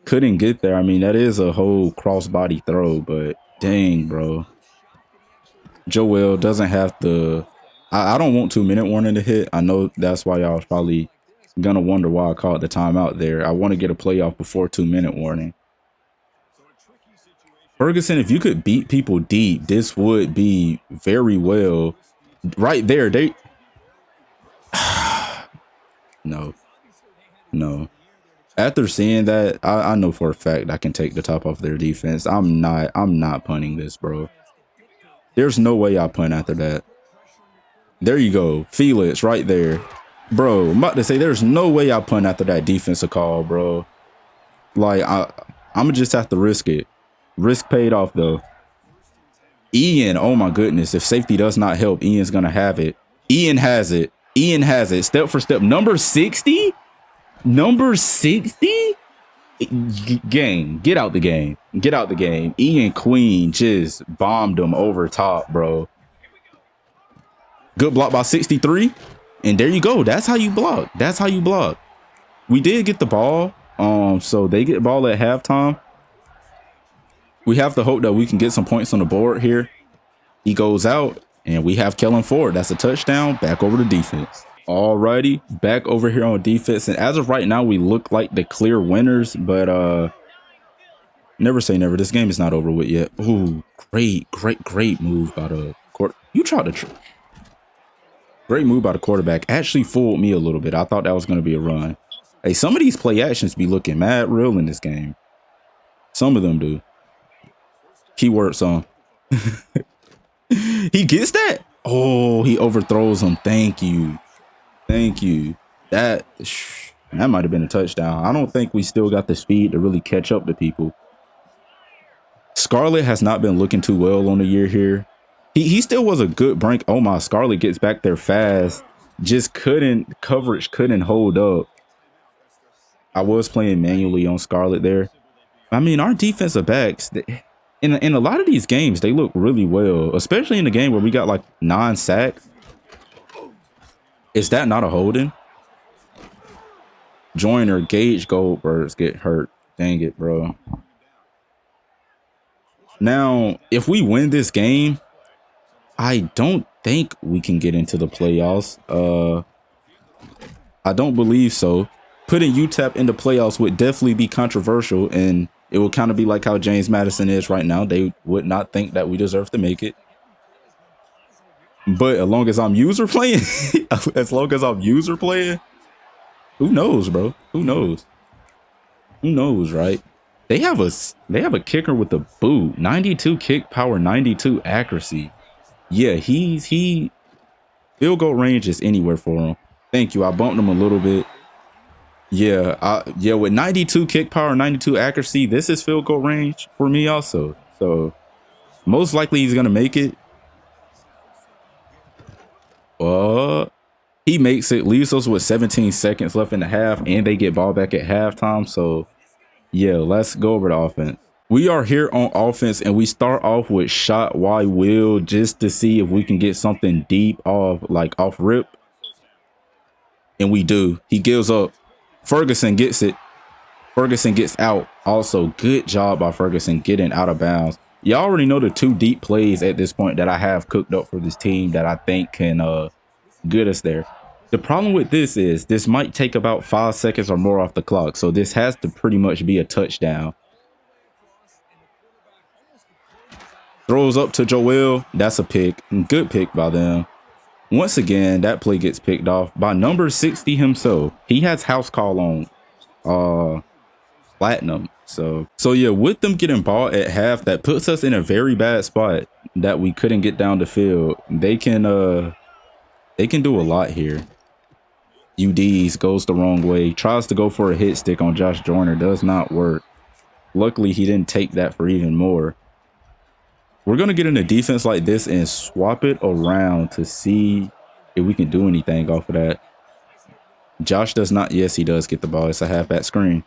couldn't get there. I mean, that is a whole crossbody throw, but dang, bro. Joel doesn't have the... I don't want 2-minute warning to hit. I know that's why y'all was probably going to wonder why I called the timeout there. I want to get a playoff before 2-minute warning. Ferguson, if you could beat people deep, this would be very well. Right there, they... No. After seeing that, I know for a fact I can take the top off their defense. I'm not punting this, bro. There's no way I punt after that. There you go. Felix right there. Bro, I'm about to say there's no way I punt after that defensive call, bro. Like, I'm gonna just have to risk it. Risk paid off though. Ian, oh my goodness. If safety does not help, Ian's gonna have it. Ian has it. Ian has it. Step for step. Number 60? Number 60? Game. Get out the game. Get out the game. Ian Queen just bombed him over top, bro. Good block by 63. And there you go. That's how you block. That's how you block. We did get the ball. So they get the ball at halftime. We have to hope that we can get some points on the board here. He goes out and we have Kellen Ford. That's a touchdown. Back over to defense. Alrighty, back over here on defense. And as of right now, we look like the clear winners, but never say never. This game is not over with yet. Ooh, great move by the court. You tried to great move by the quarterback. Actually fooled me a little bit. I thought that was going to be a run. Hey, some of these play actions be looking mad real in this game. Some of them do. Keyword song. He gets that. Oh, he overthrows him. Thank you. Thank you. That might have been a touchdown. I don't think we still got the speed to really catch up to people. Scarlett has not been looking too well on the year here. He still was a good brink. Oh my, Scarlett gets back there fast. Just coverage couldn't hold up. I was playing manually on Scarlett there. I mean, our defensive backs, in a lot of these games, they look really well, especially in the game where we got like 9 sacks. Is that not a holding? Joyner, Gage, Goldbergs get hurt. Dang it, bro. Now, if we win this game, I don't think we can get into the playoffs. I don't believe so. Putting UTEP in the playoffs would definitely be controversial, and it would kind of be like how James Madison is right now. They would not think that we deserve to make it. But as long as I'm user playing, who knows, bro? Who knows? Who knows, right? They have a kicker with the boot. 92 kick power, 92 accuracy. Yeah, he field goal range is anywhere for him. Thank you. I bumped him a little bit. Yeah, with 92 kick power, 92 accuracy, this is field goal range for me also. So most likely he's gonna make it. He makes it, leaves us with 17 seconds left in the half, and they get ball back at halftime. So yeah, let's go over the offense. We are here on offense, and we start off with shot Y will just to see if we can get something deep off rip. And we do. He gives up. Ferguson gets it. Ferguson gets out. Also, good job by Ferguson getting out of bounds. You already know the 2 deep plays at this point that I have cooked up for this team that I think can get us there. The problem with this is this might take about 5 seconds or more off the clock. So this has to pretty much be a touchdown. Throws up to Joel. That's a pick. Good pick by them. Once again, that play gets picked off by number 60 himself. He has house call on Platinum. So yeah, with them getting ball at half, that puts us in a very bad spot that we couldn't get down the field. They can do a lot here. UDs goes the wrong way. Tries to go for a hit stick on Josh Joyner. Does not work. Luckily, he didn't take that for even more. We're going to get in a defense like this and swap it around to see if we can do anything off of that. Josh does not. Yes, he does get the ball. It's a halfback screen.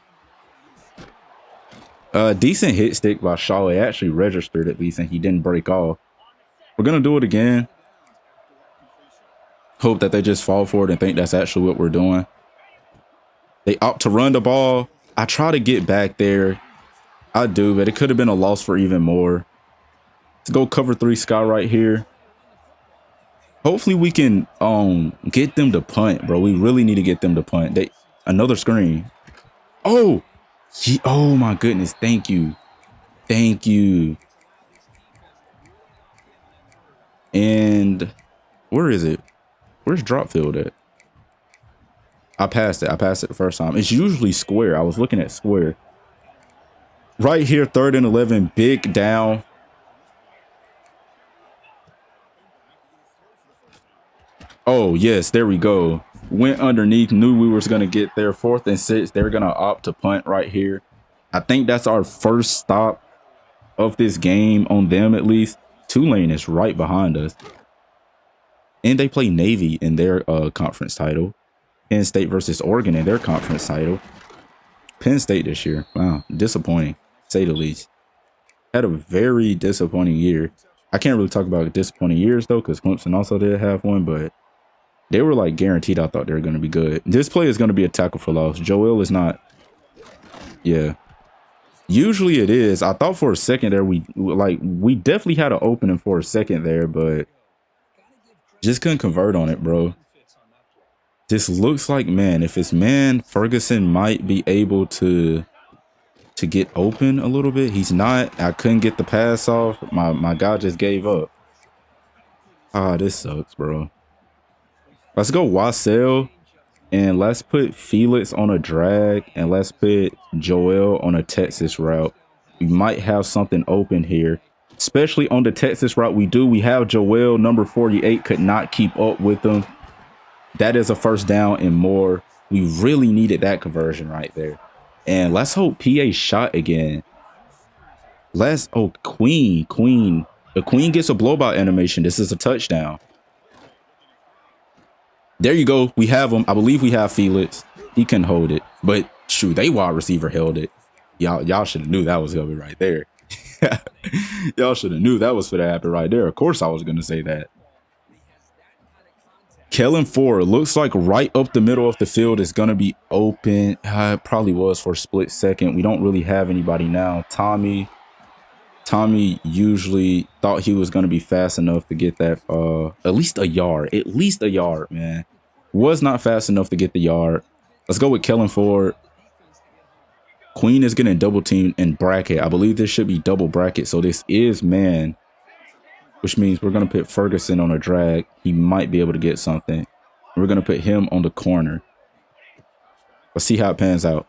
Decent hit stick by Shaw. It actually registered at least, and he didn't break off. We're going to do it again. Hope that they just fall for it and think that's actually what we're doing. They opt to run the ball. I try to get back there. I do, but it could have been a loss for even more. Let's go cover 3 Sky right here. Hopefully we can get them to punt, bro. We really need to get them to punt. Another screen. Oh my goodness. Thank you. Thank you. And where is it? Where's drop field at? I passed it. I passed it the first time. It's usually square. I was looking at square. Right here, 3rd and 11. Big down. Oh, yes, there we go. Went underneath, knew we was going to get there. 4th and 6. They're going to opt to punt right here. I think that's our first stop of this game on them, at least. Tulane is right behind us. And they play Navy in their conference title. Penn State versus Oregon in their conference title. Penn State this year. Wow. Disappointing, to say the least. Had a very disappointing year. I can't really talk about disappointing years, though, because Clemson also did have one, but they were like guaranteed. I thought they were going to be good. This play is going to be a tackle for loss. Joel is not. Yeah. Usually it is. I thought for a second there we definitely had an opening for a second there, but just couldn't convert on it, bro. This looks like man. If it's man, Ferguson might be able to get open a little bit. He's not. I couldn't get the pass off. My guy just gave up. Ah, this sucks, bro. Let's go Wassell. And let's put Felix on a drag, and let's put Joel on a Texas route. We might have something open here, especially on the Texas route. We have Joel, number 48, could not keep up with them. That is a first down and more. We really needed that conversion right there. And let's hope PA shot again. Queen. The Queen gets a blowout animation. This is a touchdown. There you go. We have him. I believe we have Felix. He can hold it. But shoot, they wide receiver held it. Y'all should have knew that was going to be right there. Y'all should have knew that was for to happen right there. Of course I was going to say that. Kellen Ford looks like right up the middle of the field is going to be open. It probably was for a split second. We don't really have anybody now. Tommy usually thought he was going to be fast enough to get that at least a yard, man. Was not fast enough to get the yard. Let's go with Kellen Ford. Queen is getting double teamed in bracket. I believe this should be double bracket, so this is man, which means we're going to put Ferguson on a drag. He might be able to get something. We're going to put him on the corner. Let's see how it pans out.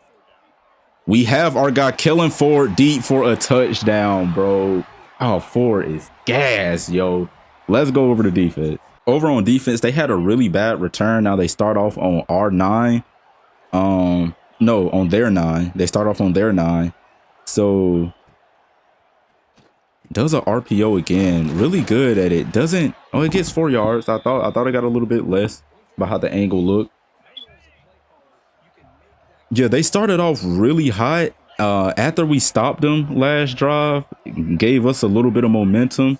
We have our guy Kellen Ford deep for a touchdown, bro. Oh, Ford is gas, yo. Let's go over to defense. Over on defense, they had a really bad return. Now they start off on our 9. No, on their 9. They start off on their 9. So does a RPO again. Really good at it. Doesn't. Oh, it gets 4 yards. I thought it got a little bit less by how the angle looked. Yeah, they started off really hot. After we stopped them last drive, gave us a little bit of momentum.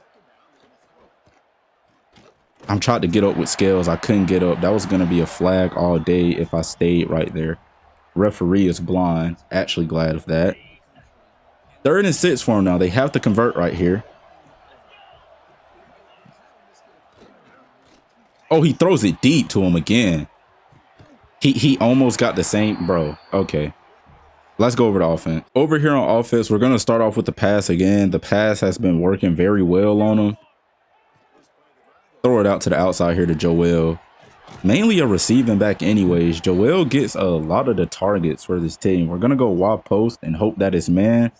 I'm trying to get up with Scales. I couldn't get up. That was going to be a flag all day if I stayed right there. Referee is blind. Actually glad of that. 3rd and 6 for him now. They have to convert right here. Oh, he throws it deep to him again. He almost got the same, bro. Okay. Let's go over the offense. Over here on offense, we're going to start off with the pass again. The pass has been working very well on him. Throw it out to the outside here to Joel. Mainly a receiving back anyways. Joel gets a lot of the targets for this team. We're going to go wide post and hope that is man.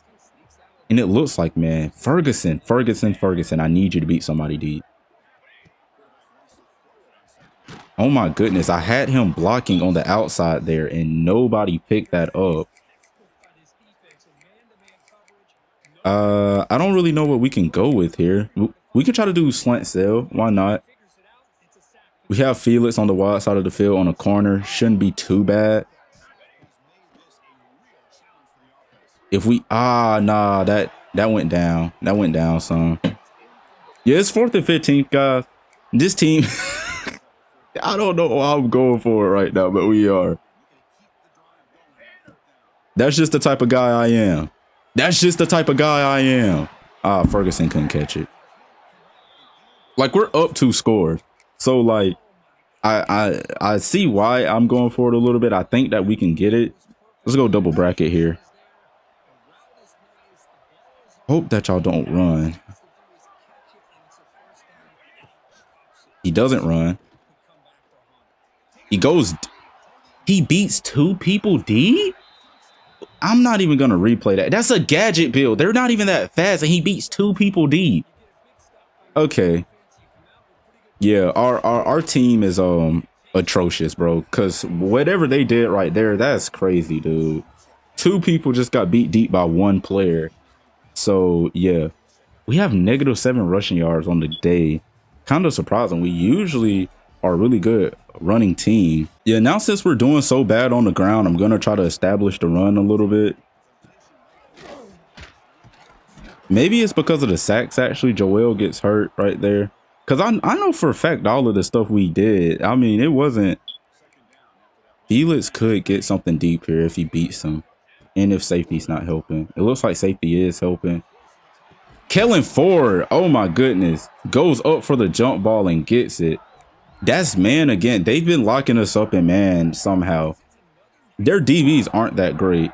And it looks like, man, Ferguson. I need you to beat somebody deep. Oh my goodness. I had him blocking on the outside there and nobody picked that up. I don't really know what we can go with here. We could try to do slant cell. Why not? We have Felix on the wide side of the field on a corner. Shouldn't be too bad. If we nah, that went down. That went down some. Yeah, it's 4th and 15, guys. This team, I don't know how I'm going for it right now, but we are. That's just the type of guy I am. Ferguson couldn't catch it. Like, we're up 2 scores. So, like, I see why I'm going for it a little bit. I think that we can get it. Let's go double bracket here. Hope that y'all don't run. He doesn't run. He beats 2 people deep? I'm not even going to replay that. That's a gadget build. They're not even that fast, and he beats 2 people deep. Okay. Yeah, our team is atrocious, bro. Because whatever they did right there, that's crazy, dude. 2 people just got beat deep by 1 player. So yeah, we have -7 rushing yards on the day. Kind of surprising. We usually are a really good running team. Yeah, now since we're doing so bad on the ground, I'm gonna try to establish the run a little bit. Maybe it's because of the sacks. Actually, Joel gets hurt right there. Because I know for a fact all of the stuff we did, I mean, it wasn't. Felix could get something deep here if he beats him. And if safety's not helping. It looks like safety is helping. Kellen Ford, oh my goodness. Goes up for the jump ball and gets it. That's man again. They've been locking us up in man somehow. Their DBs aren't that great.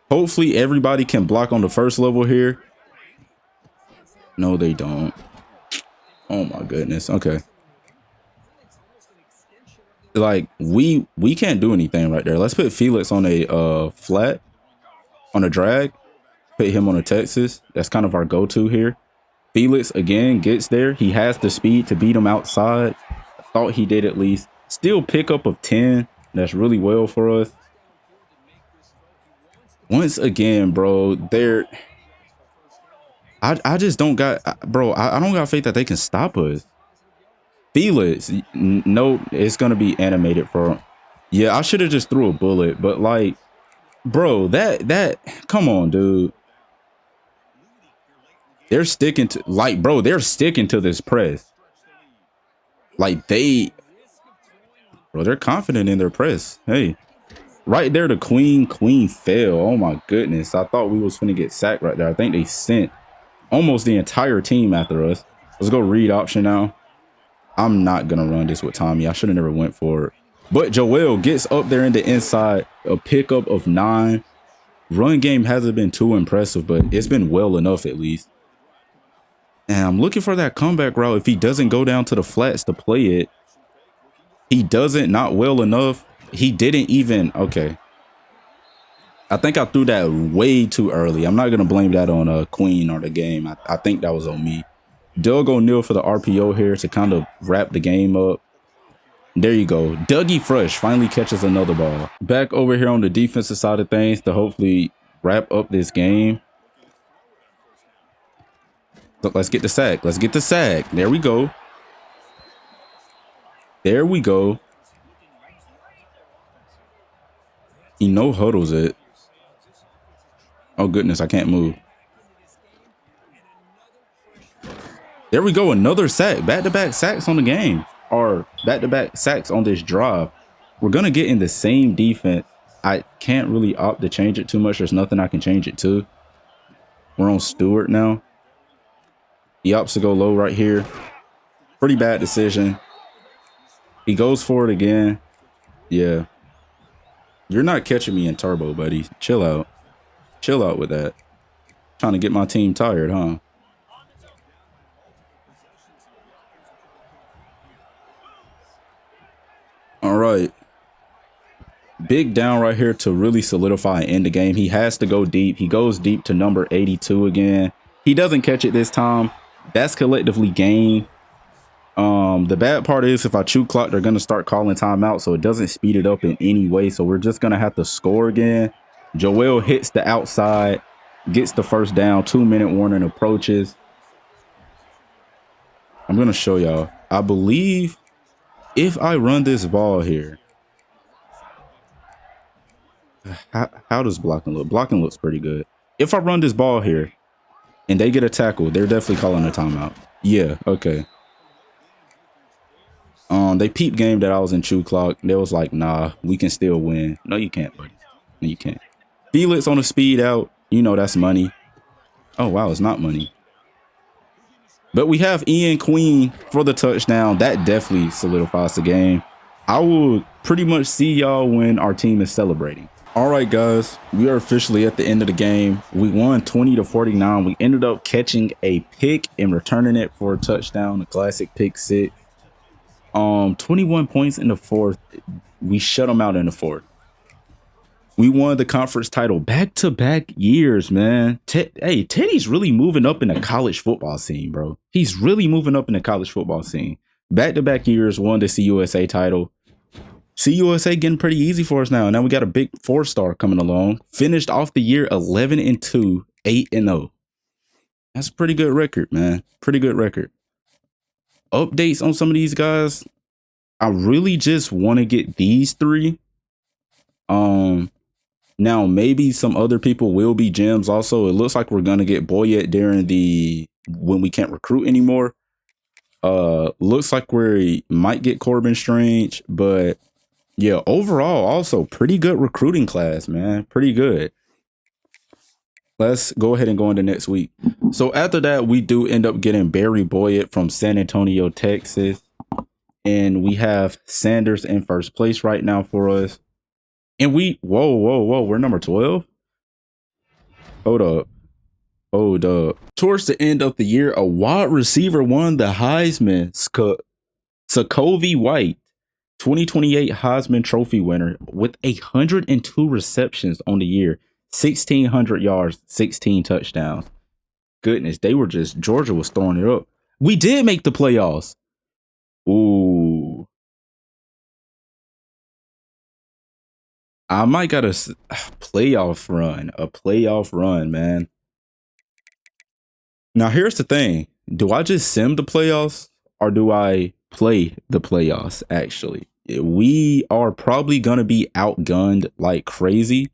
Hopefully everybody can block on the first level here. No, they don't. Oh my goodness. Okay. Like we can't do anything right there. Let's put Felix on a flat, on a drag. Put him on a Texas. That's kind of our go-to here. Felix again gets there. He has the speed to beat him outside. I thought he did at least. Still pickup of 10. That's really well for us. Once again, bro, they're I just don't got, bro, I don't got faith that they can stop us. Felix, nope, it's gonna be animated for. Yeah, I should have just threw a bullet, but like, bro, that come on, dude. They're sticking to, like, bro, they're sticking to this press. Like bro, they're confident in their press. Hey, right there, the queen fell. Oh my goodness, I thought we was gonna get sacked right there. I think they sent almost the entire team after us. Let's go read option now. I'm not gonna run this with Tommy. I should have never went for it. But Joel gets up there in the inside, a pickup of 9. Run game hasn't been too impressive, but it's been well enough at least. And I'm looking for that comeback route. If he doesn't go down to the flats to play it, he doesn't, not well enough. He didn't even, okay. I think I threw that way too early. I'm not gonna blame that on Queen or the game. I think that was on me. Doug O'Neal for the RPO here to kind of wrap the game up. There you go. Dougie Fresh finally catches another ball. Back over here on the defensive side of things to hopefully wrap up this game. So let's get the sack. Let's get the sack. There we go. There we go. He no huddles it. Oh goodness, I can't move. There we go, another sack. Back-to-back sacks on the game. Or back-to-back sacks on this drive. We're going to get in the same defense. I can't really opt to change it too much. There's nothing I can change it to. We're on Stewart now. He opts to go low right here. Pretty bad decision. He goes for it again. Yeah. You're not catching me in turbo, buddy. Chill out. Chill out with that. Trying to get my team tired, huh? All right. Big down right here to really solidify and end the game. He has to go deep. He goes deep to number 82 again. He doesn't catch it this time. That's collectively gain. The bad part is if I chew clock, they're going to start calling timeout, so it doesn't speed it up in any way. So we're just going to have to score again. Joel hits the outside, gets the first down. 2-minute warning approaches. I'm going to show y'all. I believe if I run this ball here, how does blocking look? Blocking looks pretty good. If I run this ball here and they get a tackle, they're definitely calling a timeout. Yeah, okay. They peep game that I was in chew clock. They was like, nah, we can still win. No, you can't, buddy. No, you can't. Felix on a speed out. You know that's money. Oh, wow, it's not money. But we have Ian Queen for the touchdown. That definitely solidifies the game. I will pretty much see y'all when our team is celebrating. All right, guys, we are officially at the end of the game. We won 20-49. We ended up catching a pick and returning it for a touchdown, a classic pick six. 21 points in the fourth. We shut them out in the fourth. We won the conference title back-to-back years, man. Hey, Teddy's really moving up in the college football scene, bro. He's really moving up in the college football scene. Back-to-back years, won the CUSA title. CUSA getting pretty easy for us now. Now we got a big 4-star coming along. Finished off the year 11-2, 8-0. That's a pretty good record, man. Pretty good record. Updates on some of these guys. I really just want to get these 3. Now maybe some other people will be gems also. It looks like we're gonna get Boyette during when we can't recruit anymore. Looks like we might get Corbin Strange, but yeah, overall also pretty good recruiting class, man. Pretty good. Let's go ahead and go into next week. So after that, we do end up getting Barry Boyette from San Antonio, Texas. And we have Sanders in first place right now for us. And whoa, we're number 12. Hold up. Towards the end of the year, a wide receiver won the Heisman. Sokovie White, 2028 Heisman Trophy winner with 102 receptions on the year, 1,600 yards, 16 touchdowns. Goodness, Georgia was throwing it up. We did make the playoffs. Ooh. I might got a playoff run, man. Now, here's the thing. Do I just sim the playoffs or do I play the playoffs, actually? We are probably going to be outgunned like crazy.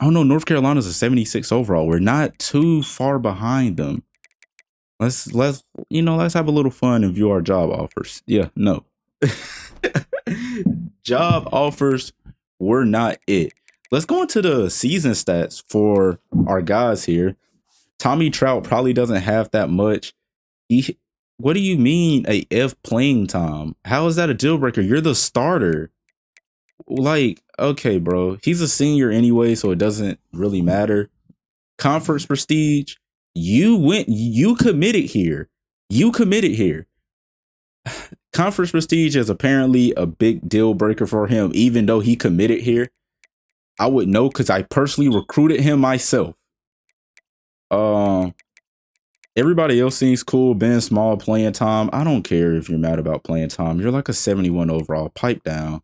Oh, no, North Carolina's a 76 overall. We're not too far behind them. Let's have a little fun and view our job offers. Yeah, no. Job offers were not it. Let's go into the season stats for our guys here. Tommy Trout probably doesn't have that much. What do you mean a F playing time? How is that a deal breaker? You're the starter. Like, okay, bro. He's a senior anyway, so it doesn't really matter. Conference prestige. You committed here. Conference prestige is apparently a big deal breaker for him, even though he committed here. I would know because I personally recruited him myself. Everybody else seems cool. Ben Small playing time. I don't care if you're mad about playing time. You're like a 71 overall. Pipe down.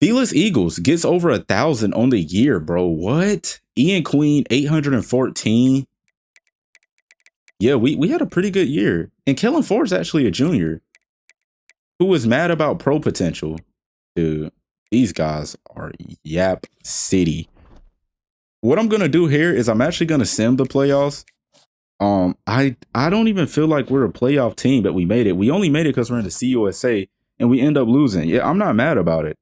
Felix Eagles gets over 1,000 on the year, bro. What? Ian Queen 814. Yeah, we had a pretty good year. And Kellen Ford's actually a junior who was mad about pro potential. Dude, these guys are Yap City. What I'm gonna do here is I'm actually gonna sim the playoffs. I don't even feel like we're a playoff team, but we made it. We only made it because we're in the CUSA and we end up losing. Yeah, I'm not mad about it.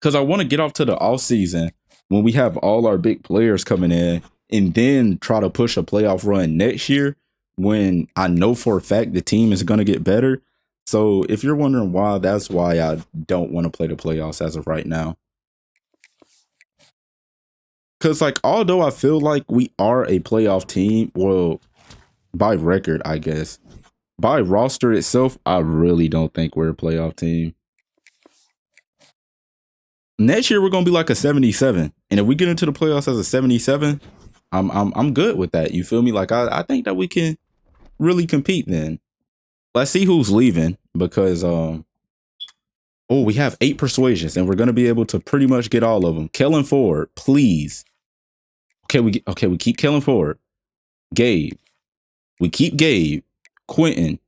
Because I want to get off to the off season when we have all our big players coming in and then try to push a playoff run next year when I know for a fact the team is going to get better. So if you're wondering why, that's why I don't want to play the playoffs as of right now. Because, like, although I feel like we are a playoff team, well, by record, I guess, by roster itself, I really don't think we're a playoff team. Next year, we're going to be like a 77. And if we get into the playoffs as a 77, I'm good with that. You feel me? Like, I think that we can really compete then. Let's see who's leaving because, we have 8 persuasions and we're going to be able to pretty much get all of them. Kellen Ford, please. Okay, we keep Kellen Ford. Gabe. We keep Gabe. Quentin.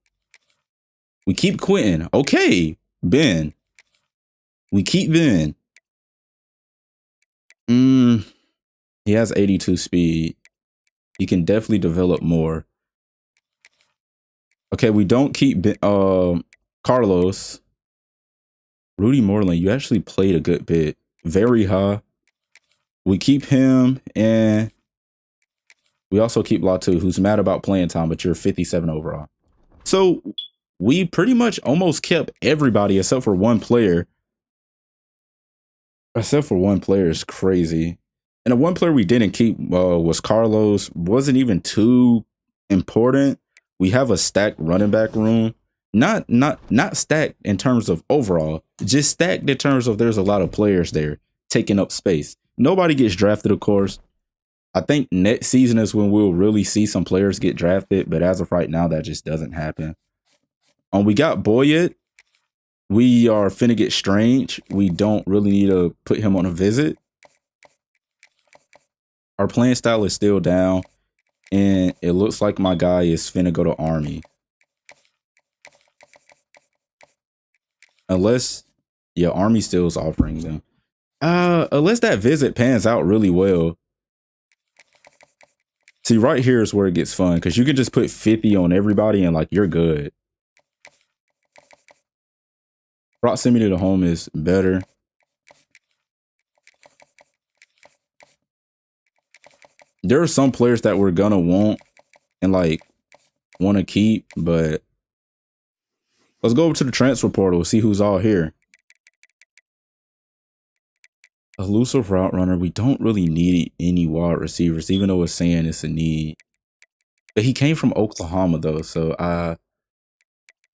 We keep Quentin. Okay. Ben. We keep Ben. He has 82 speed. He can definitely develop more. Okay, we don't keep Carlos. Rudy Moreland, you actually played a good bit. Very high. We keep him, and we also keep Latu, who's mad about playing time, but you're 57 overall. So we pretty much almost kept everybody except for one player. Except for one player is crazy. And the one player we didn't keep was Carlos. Wasn't even too important. We have a stacked running back room. Not stacked in terms of overall, just stacked in terms of there's a lot of players there taking up space. Nobody gets drafted, of course. I think next season is when we'll really see some players get drafted, but as of right now, that just doesn't happen. We got Boyette. We are finna get Strange. We don't really need to put him on a visit. Our playing style is still down, and it looks like my guy is finna go to Army. Unless, yeah, Army still is offering them. Unless that visit pans out really well. See, right here is where it gets fun, because you can just put 50 on everybody and like you're good. Proximity to home is better. There are some players that we're gonna want and like want to keep, but let's go over to the transfer portal, see who's all here. Elusive route runner. We don't really need any wide receivers, even though it's saying it's a need. But he came from Oklahoma though, so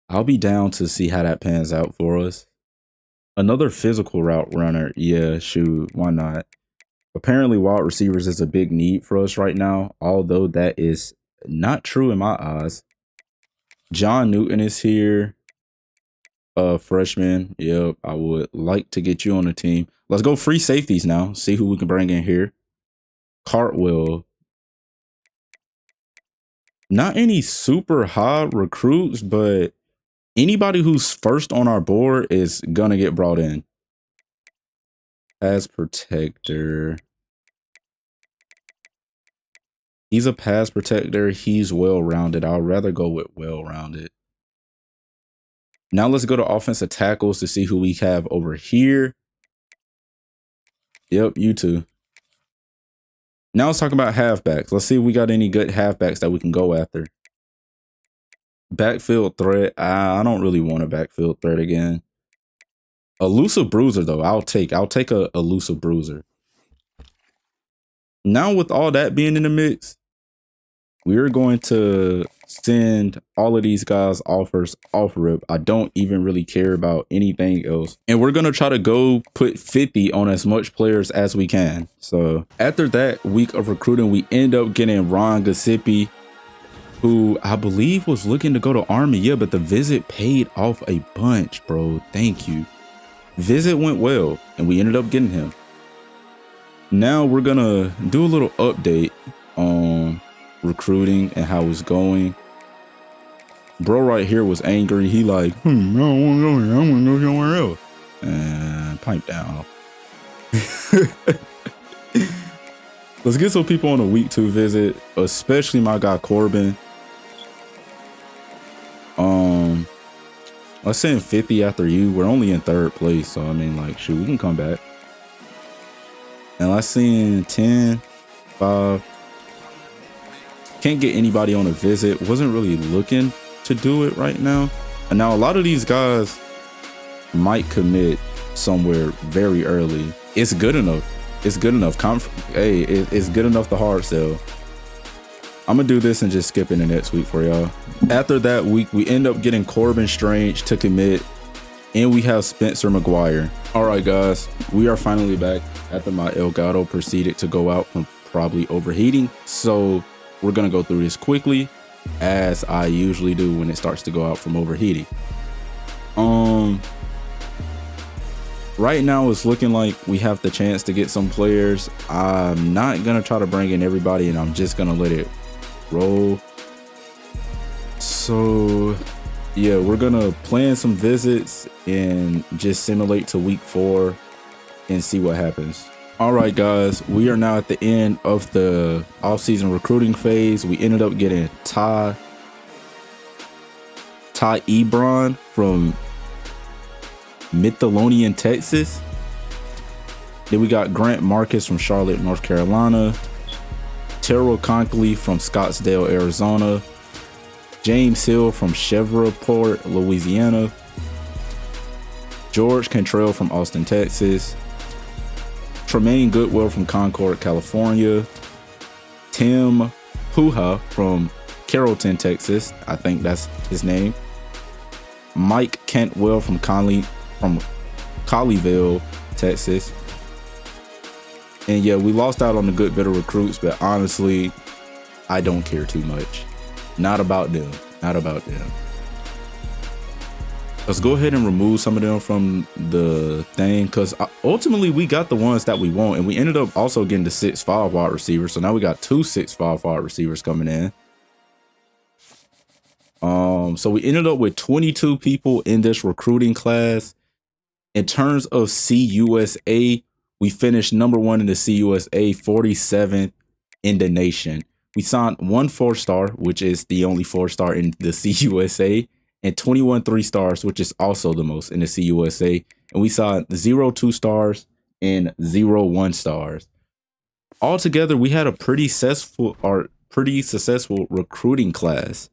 I'll be down to see how that pans out for us. Another physical route runner. Yeah, shoot, why not? Apparently wide receivers is a big need for us right now, although that is not true in my eyes. John Newton is here. Freshman. Yep, I would like to get you on the team. Let's go free safeties now. See who we can bring in here. Cartwell. Not any super high recruits, but anybody who's first on our board is gonna get brought in. Pass protector. He's a pass protector. He's well-rounded. I'd rather go with well-rounded. Now let's go to offensive tackles to see who we have over here. Yep, you two. Now let's talk about halfbacks. Let's see if we got any good halfbacks that we can go after. Backfield threat. I don't really want a backfield threat again. Elusive bruiser though. I'll take a elusive bruiser. Now with all that being in the mix, we're going to send all of these guys offers off rip. I don't even really care about anything else. And we're going to try to go put 50 on as much players as we can. So after that week of recruiting, we end up getting Ron Gasipi, who I believe was looking to go to Army. Yeah, but the visit paid off a bunch, bro. Thank you. Visit went well, and we ended up getting him. Now we're going to do a little update on recruiting and how it's going. Bro right here was angry. He like, I don't want to go here. I want to go somewhere else. And pipe down. Let's get some people on a week 2 visit, especially my guy Corbin. Let's send 50 after you. We're only in 3rd place, so I mean, like, shoot, we can come back. And let's send 10, 5. Can't get anybody on a visit. Wasn't really looking to do it right now. And now a lot of these guys might commit somewhere very early. It's good enough. It's good enough. Hey, it's good enough to hard sell. I'm gonna do this and just skip into next week for y'all. After that week, we end up getting Corbin Strange to commit, and we have Spencer McGuire. All right, guys, we are finally back after my Elgato proceeded to go out from probably overheating. So we're gonna go through this quickly, as I usually do when it starts to go out from overheating. Right now it's looking like we have the chance to get some players. I'm not gonna try to bring in everybody, and I'm just gonna let it roll. So yeah, we're gonna plan some visits and just simulate to week 4 and see what happens. All right, guys, we are now at the end of the off-season recruiting phase. We ended up getting Ty Ebron from Midlothian, Texas. Then we got Grant Marcus from Charlotte, North Carolina. Terrell Conkley from Scottsdale, Arizona. James Hill from Shreveport, Louisiana. George Cantrell from Austin, Texas. Tremaine Goodwill from Concord, California. Tim Puha from Carrollton, Texas. I think that's his name. Mike Cantwell from Colleyville, Texas. And yeah, we lost out on the good bit of recruits, but honestly, I don't care too much. Not about them. Not about them. Let's go ahead and remove some of them from the thing, because ultimately we got the ones that we want, and we ended up also getting the 6'5" wide receiver. So now we got 2 6'5" wide receivers coming in. So we ended up with 22 people in this recruiting class. In terms of CUSA, we finished #1 in the CUSA, 47th in the nation. We signed 1 4-star, which is the only 4-star in the CUSA, and 21 3-stars, which is also the most in the CUSA. And we signed 0 2-stars and 0 1-stars. Altogether, we had a pretty successful recruiting class.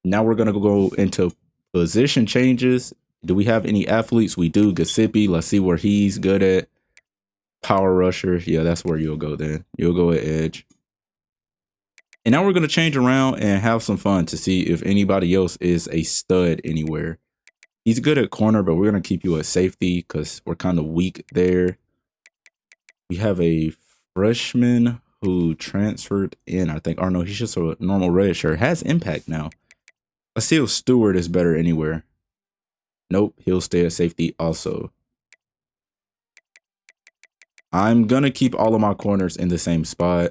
Now we're gonna go into position changes. Do we have any athletes? We do. Gasipi, let's see where he's good at. Power rusher, yeah, that's where you'll go then. You'll go at edge. And now we're gonna change around and have some fun to see if anybody else is a stud anywhere. He's good at corner, but we're gonna keep you at safety because we're kind of weak there. We have a freshman who transferred in, I think. Or no, he's just a normal red shirt. Has impact now. Let's see if Stewart is better anywhere. Nope, he'll stay at safety also. I'm going to keep all of my corners in the same spot.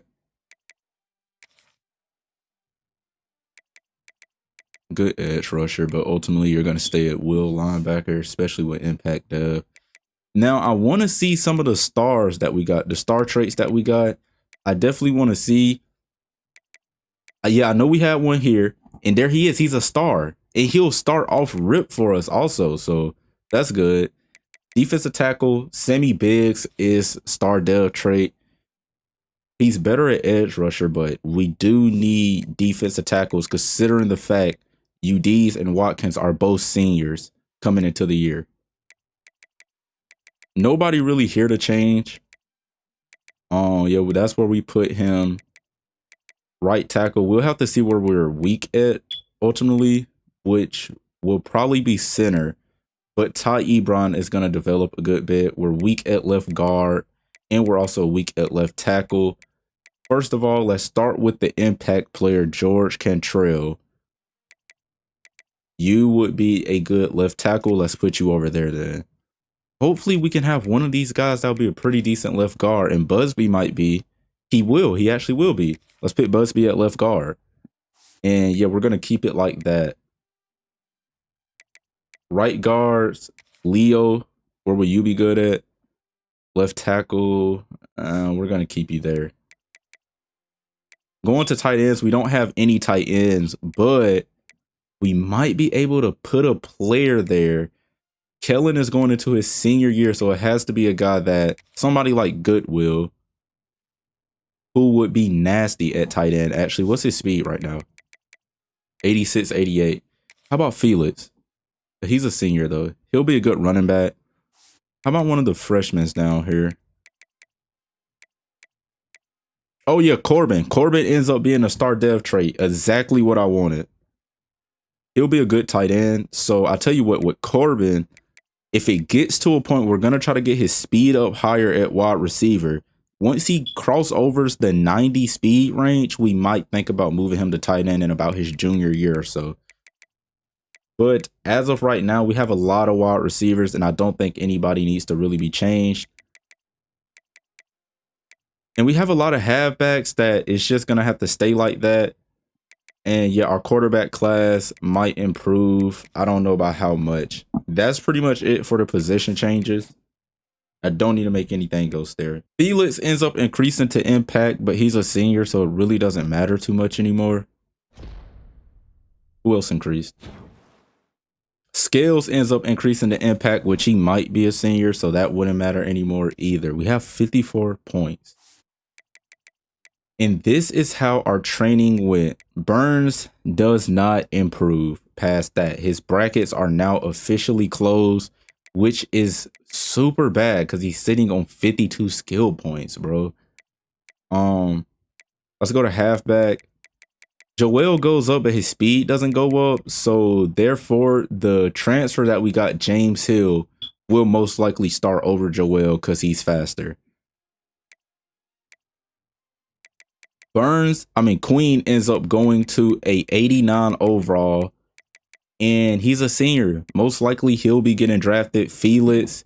Good edge rusher, but ultimately you're going to stay at will linebacker, especially with impact dev. Now, I want to see some of the stars that we got, the star traits that we got. I definitely want to see. Yeah, I know we had one here, and there he is. He's a star, and he'll start off rip for us also, so that's good. Defensive tackle, Sammy Biggs is star dev trait. He's better at edge rusher, but we do need defensive tackles considering the fact UDs and Watkins are both seniors coming into the year. Nobody really here to change. Oh, yeah, well, that's where we put him. Right tackle. We'll have to see where we're weak at ultimately, which will probably be center. But Ty Ebron is going to develop a good bit. We're weak at left guard, and we're also weak at left tackle. First of all, let's start with the impact player, George Cantrell. You would be a good left tackle. Let's put you over there then. Hopefully we can have one of these guys that'll be a pretty decent left guard, and Busby might be. He will. He actually will be. Let's put Busby at left guard. And yeah, we're going to keep it like that. Right guards, Leo, where will you be good at? Left tackle, we're going to keep you there. Going to tight ends, we don't have any tight ends, but we might be able to put a player there. Kellen is going into his senior year, so it has to be a guy that somebody like Goodwill, who would be nasty at tight end. Actually, what's his speed right now? 86, 88. How about Felix? He's a senior, though. He'll be a good running back. How about one of the freshmen down here? Oh, yeah, Corbin. Corbin ends up being a star dev trait. Exactly what I wanted. He'll be a good tight end. So I tell you what, with Corbin, if it gets to a point, we're going to try to get his speed up higher at wide receiver. Once he crossovers the 90 speed range, we might think about moving him to tight end in about his junior year or so. But as of right now, we have a lot of wide receivers, and I don't think anybody needs to really be changed. And we have a lot of halfbacks that it's just going to have to stay like that. And yeah, our quarterback class might improve. I don't know about how much. That's pretty much it for the position changes. I don't need to make anything else there. Felix ends up increasing to impact, but he's a senior, so it really doesn't matter too much anymore. Who else increased? Scales ends up increasing to impact, which he might be a senior, so that wouldn't matter anymore either. We have 54 points. And this is how our training went. Burns does not improve past that. His brackets are now officially closed, which is super bad because he's sitting on 52 skill points, bro. Let's go to halfback. Joel goes up, but his speed doesn't go up. So therefore, the transfer that we got, James Hill, will most likely start over Joel because he's faster. Queen ends up going to a 89 overall. and he's a senior. Most likely he'll be getting drafted. Felix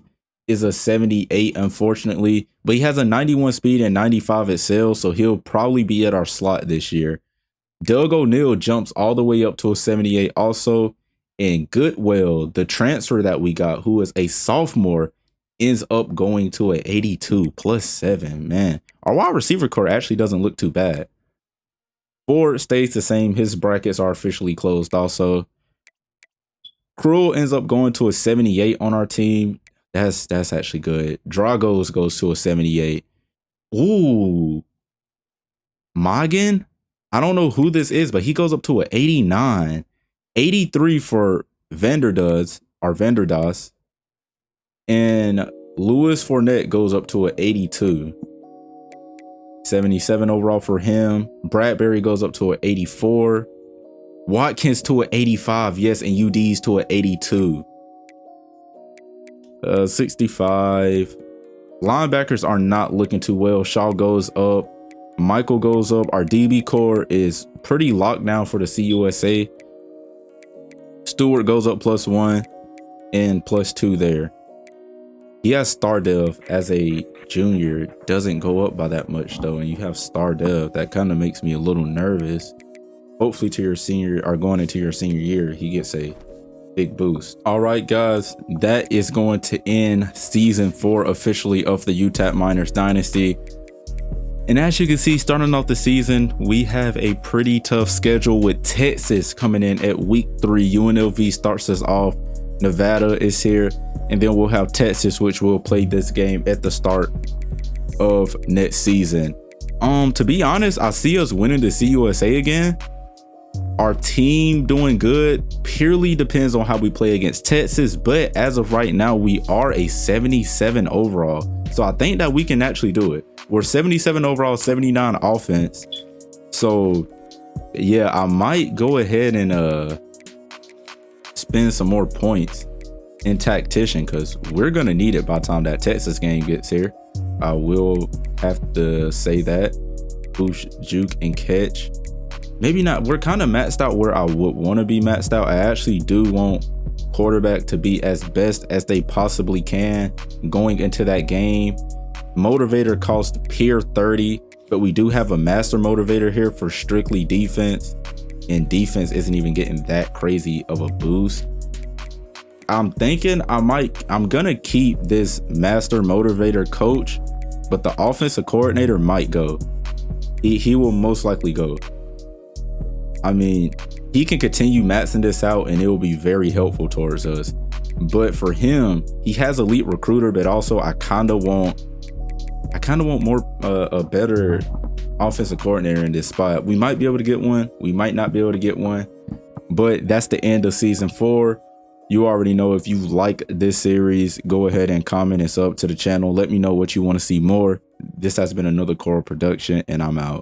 is a 78, unfortunately, but he has a 91 speed and 95 excel, so he'll probably be at our slot this year. Doug O'Neal jumps all the way up to a 78 also. And Goodwill, the transfer that we got, who is a sophomore, ends up going to an 82 +7. Man, our wide receiver core actually doesn't look too bad. Ford stays the same. His brackets are officially closed also. Cruel ends up going to a 78 on our team. That's actually good. Dragos goes to a 78. Ooh. Magen? I don't know who this is, but he goes up to an 89. 83 for Vanderdas. And Louis Fournette goes up to an 82. 77 overall for him. Bradbury goes up to an 84. Watkins to an 85. Yes, and UD's to an 82. 65. Linebackers are not looking too well. Shaw goes up. Michael goes up. Our DB core is pretty locked down for the CUSA. Stewart goes up +1 and +2 there. He has Star Dev as a junior. Doesn't go up by that much though, and you have Star Dev. That kind of makes me a little nervous. Hopefully to your senior or going into your senior year, he gets a big boost. All right, guys, that is going to end season 4 officially of the UTEP Miners Dynasty. And as you can see, starting off the season, we have a pretty tough schedule with Texas coming in at week 3. UNLV starts us off. Nevada is here. And then we'll have Texas, which will play this game at the start of next season. To be honest, I see us winning the CUSA again. Our team doing good purely depends on how we play against Texas. But as of right now, we are a 77 overall. So I think that we can actually do it. We're 77 overall, 79 offense. So yeah, I might go ahead and spend some more points in tactician, because we're gonna need it by the time that Texas game gets here. I will have to say that. Push, juke, and catch. Maybe not. We're kind of maxed out where I would want to be maxed out. I actually do want quarterback to be as best as they possibly can going into that game. Motivator costs peer 30, but we do have a master motivator here for strictly defense, and defense isn't even getting that crazy of a boost. I'm thinking I'm gonna keep this master motivator coach, but the offensive coordinator might go. He will most likely go. I mean, he can continue maxing this out and it will be very helpful towards us. But for him, he has elite recruiter, but also I kind of want more a better offensive coordinator in this spot. We might be able to get one. We might not be able to get one. But that's the end of season 4. You already know, if you like this series, go ahead and comment and sub to the channel. Let me know what you want to see more. This has been another Coral production, and I'm out.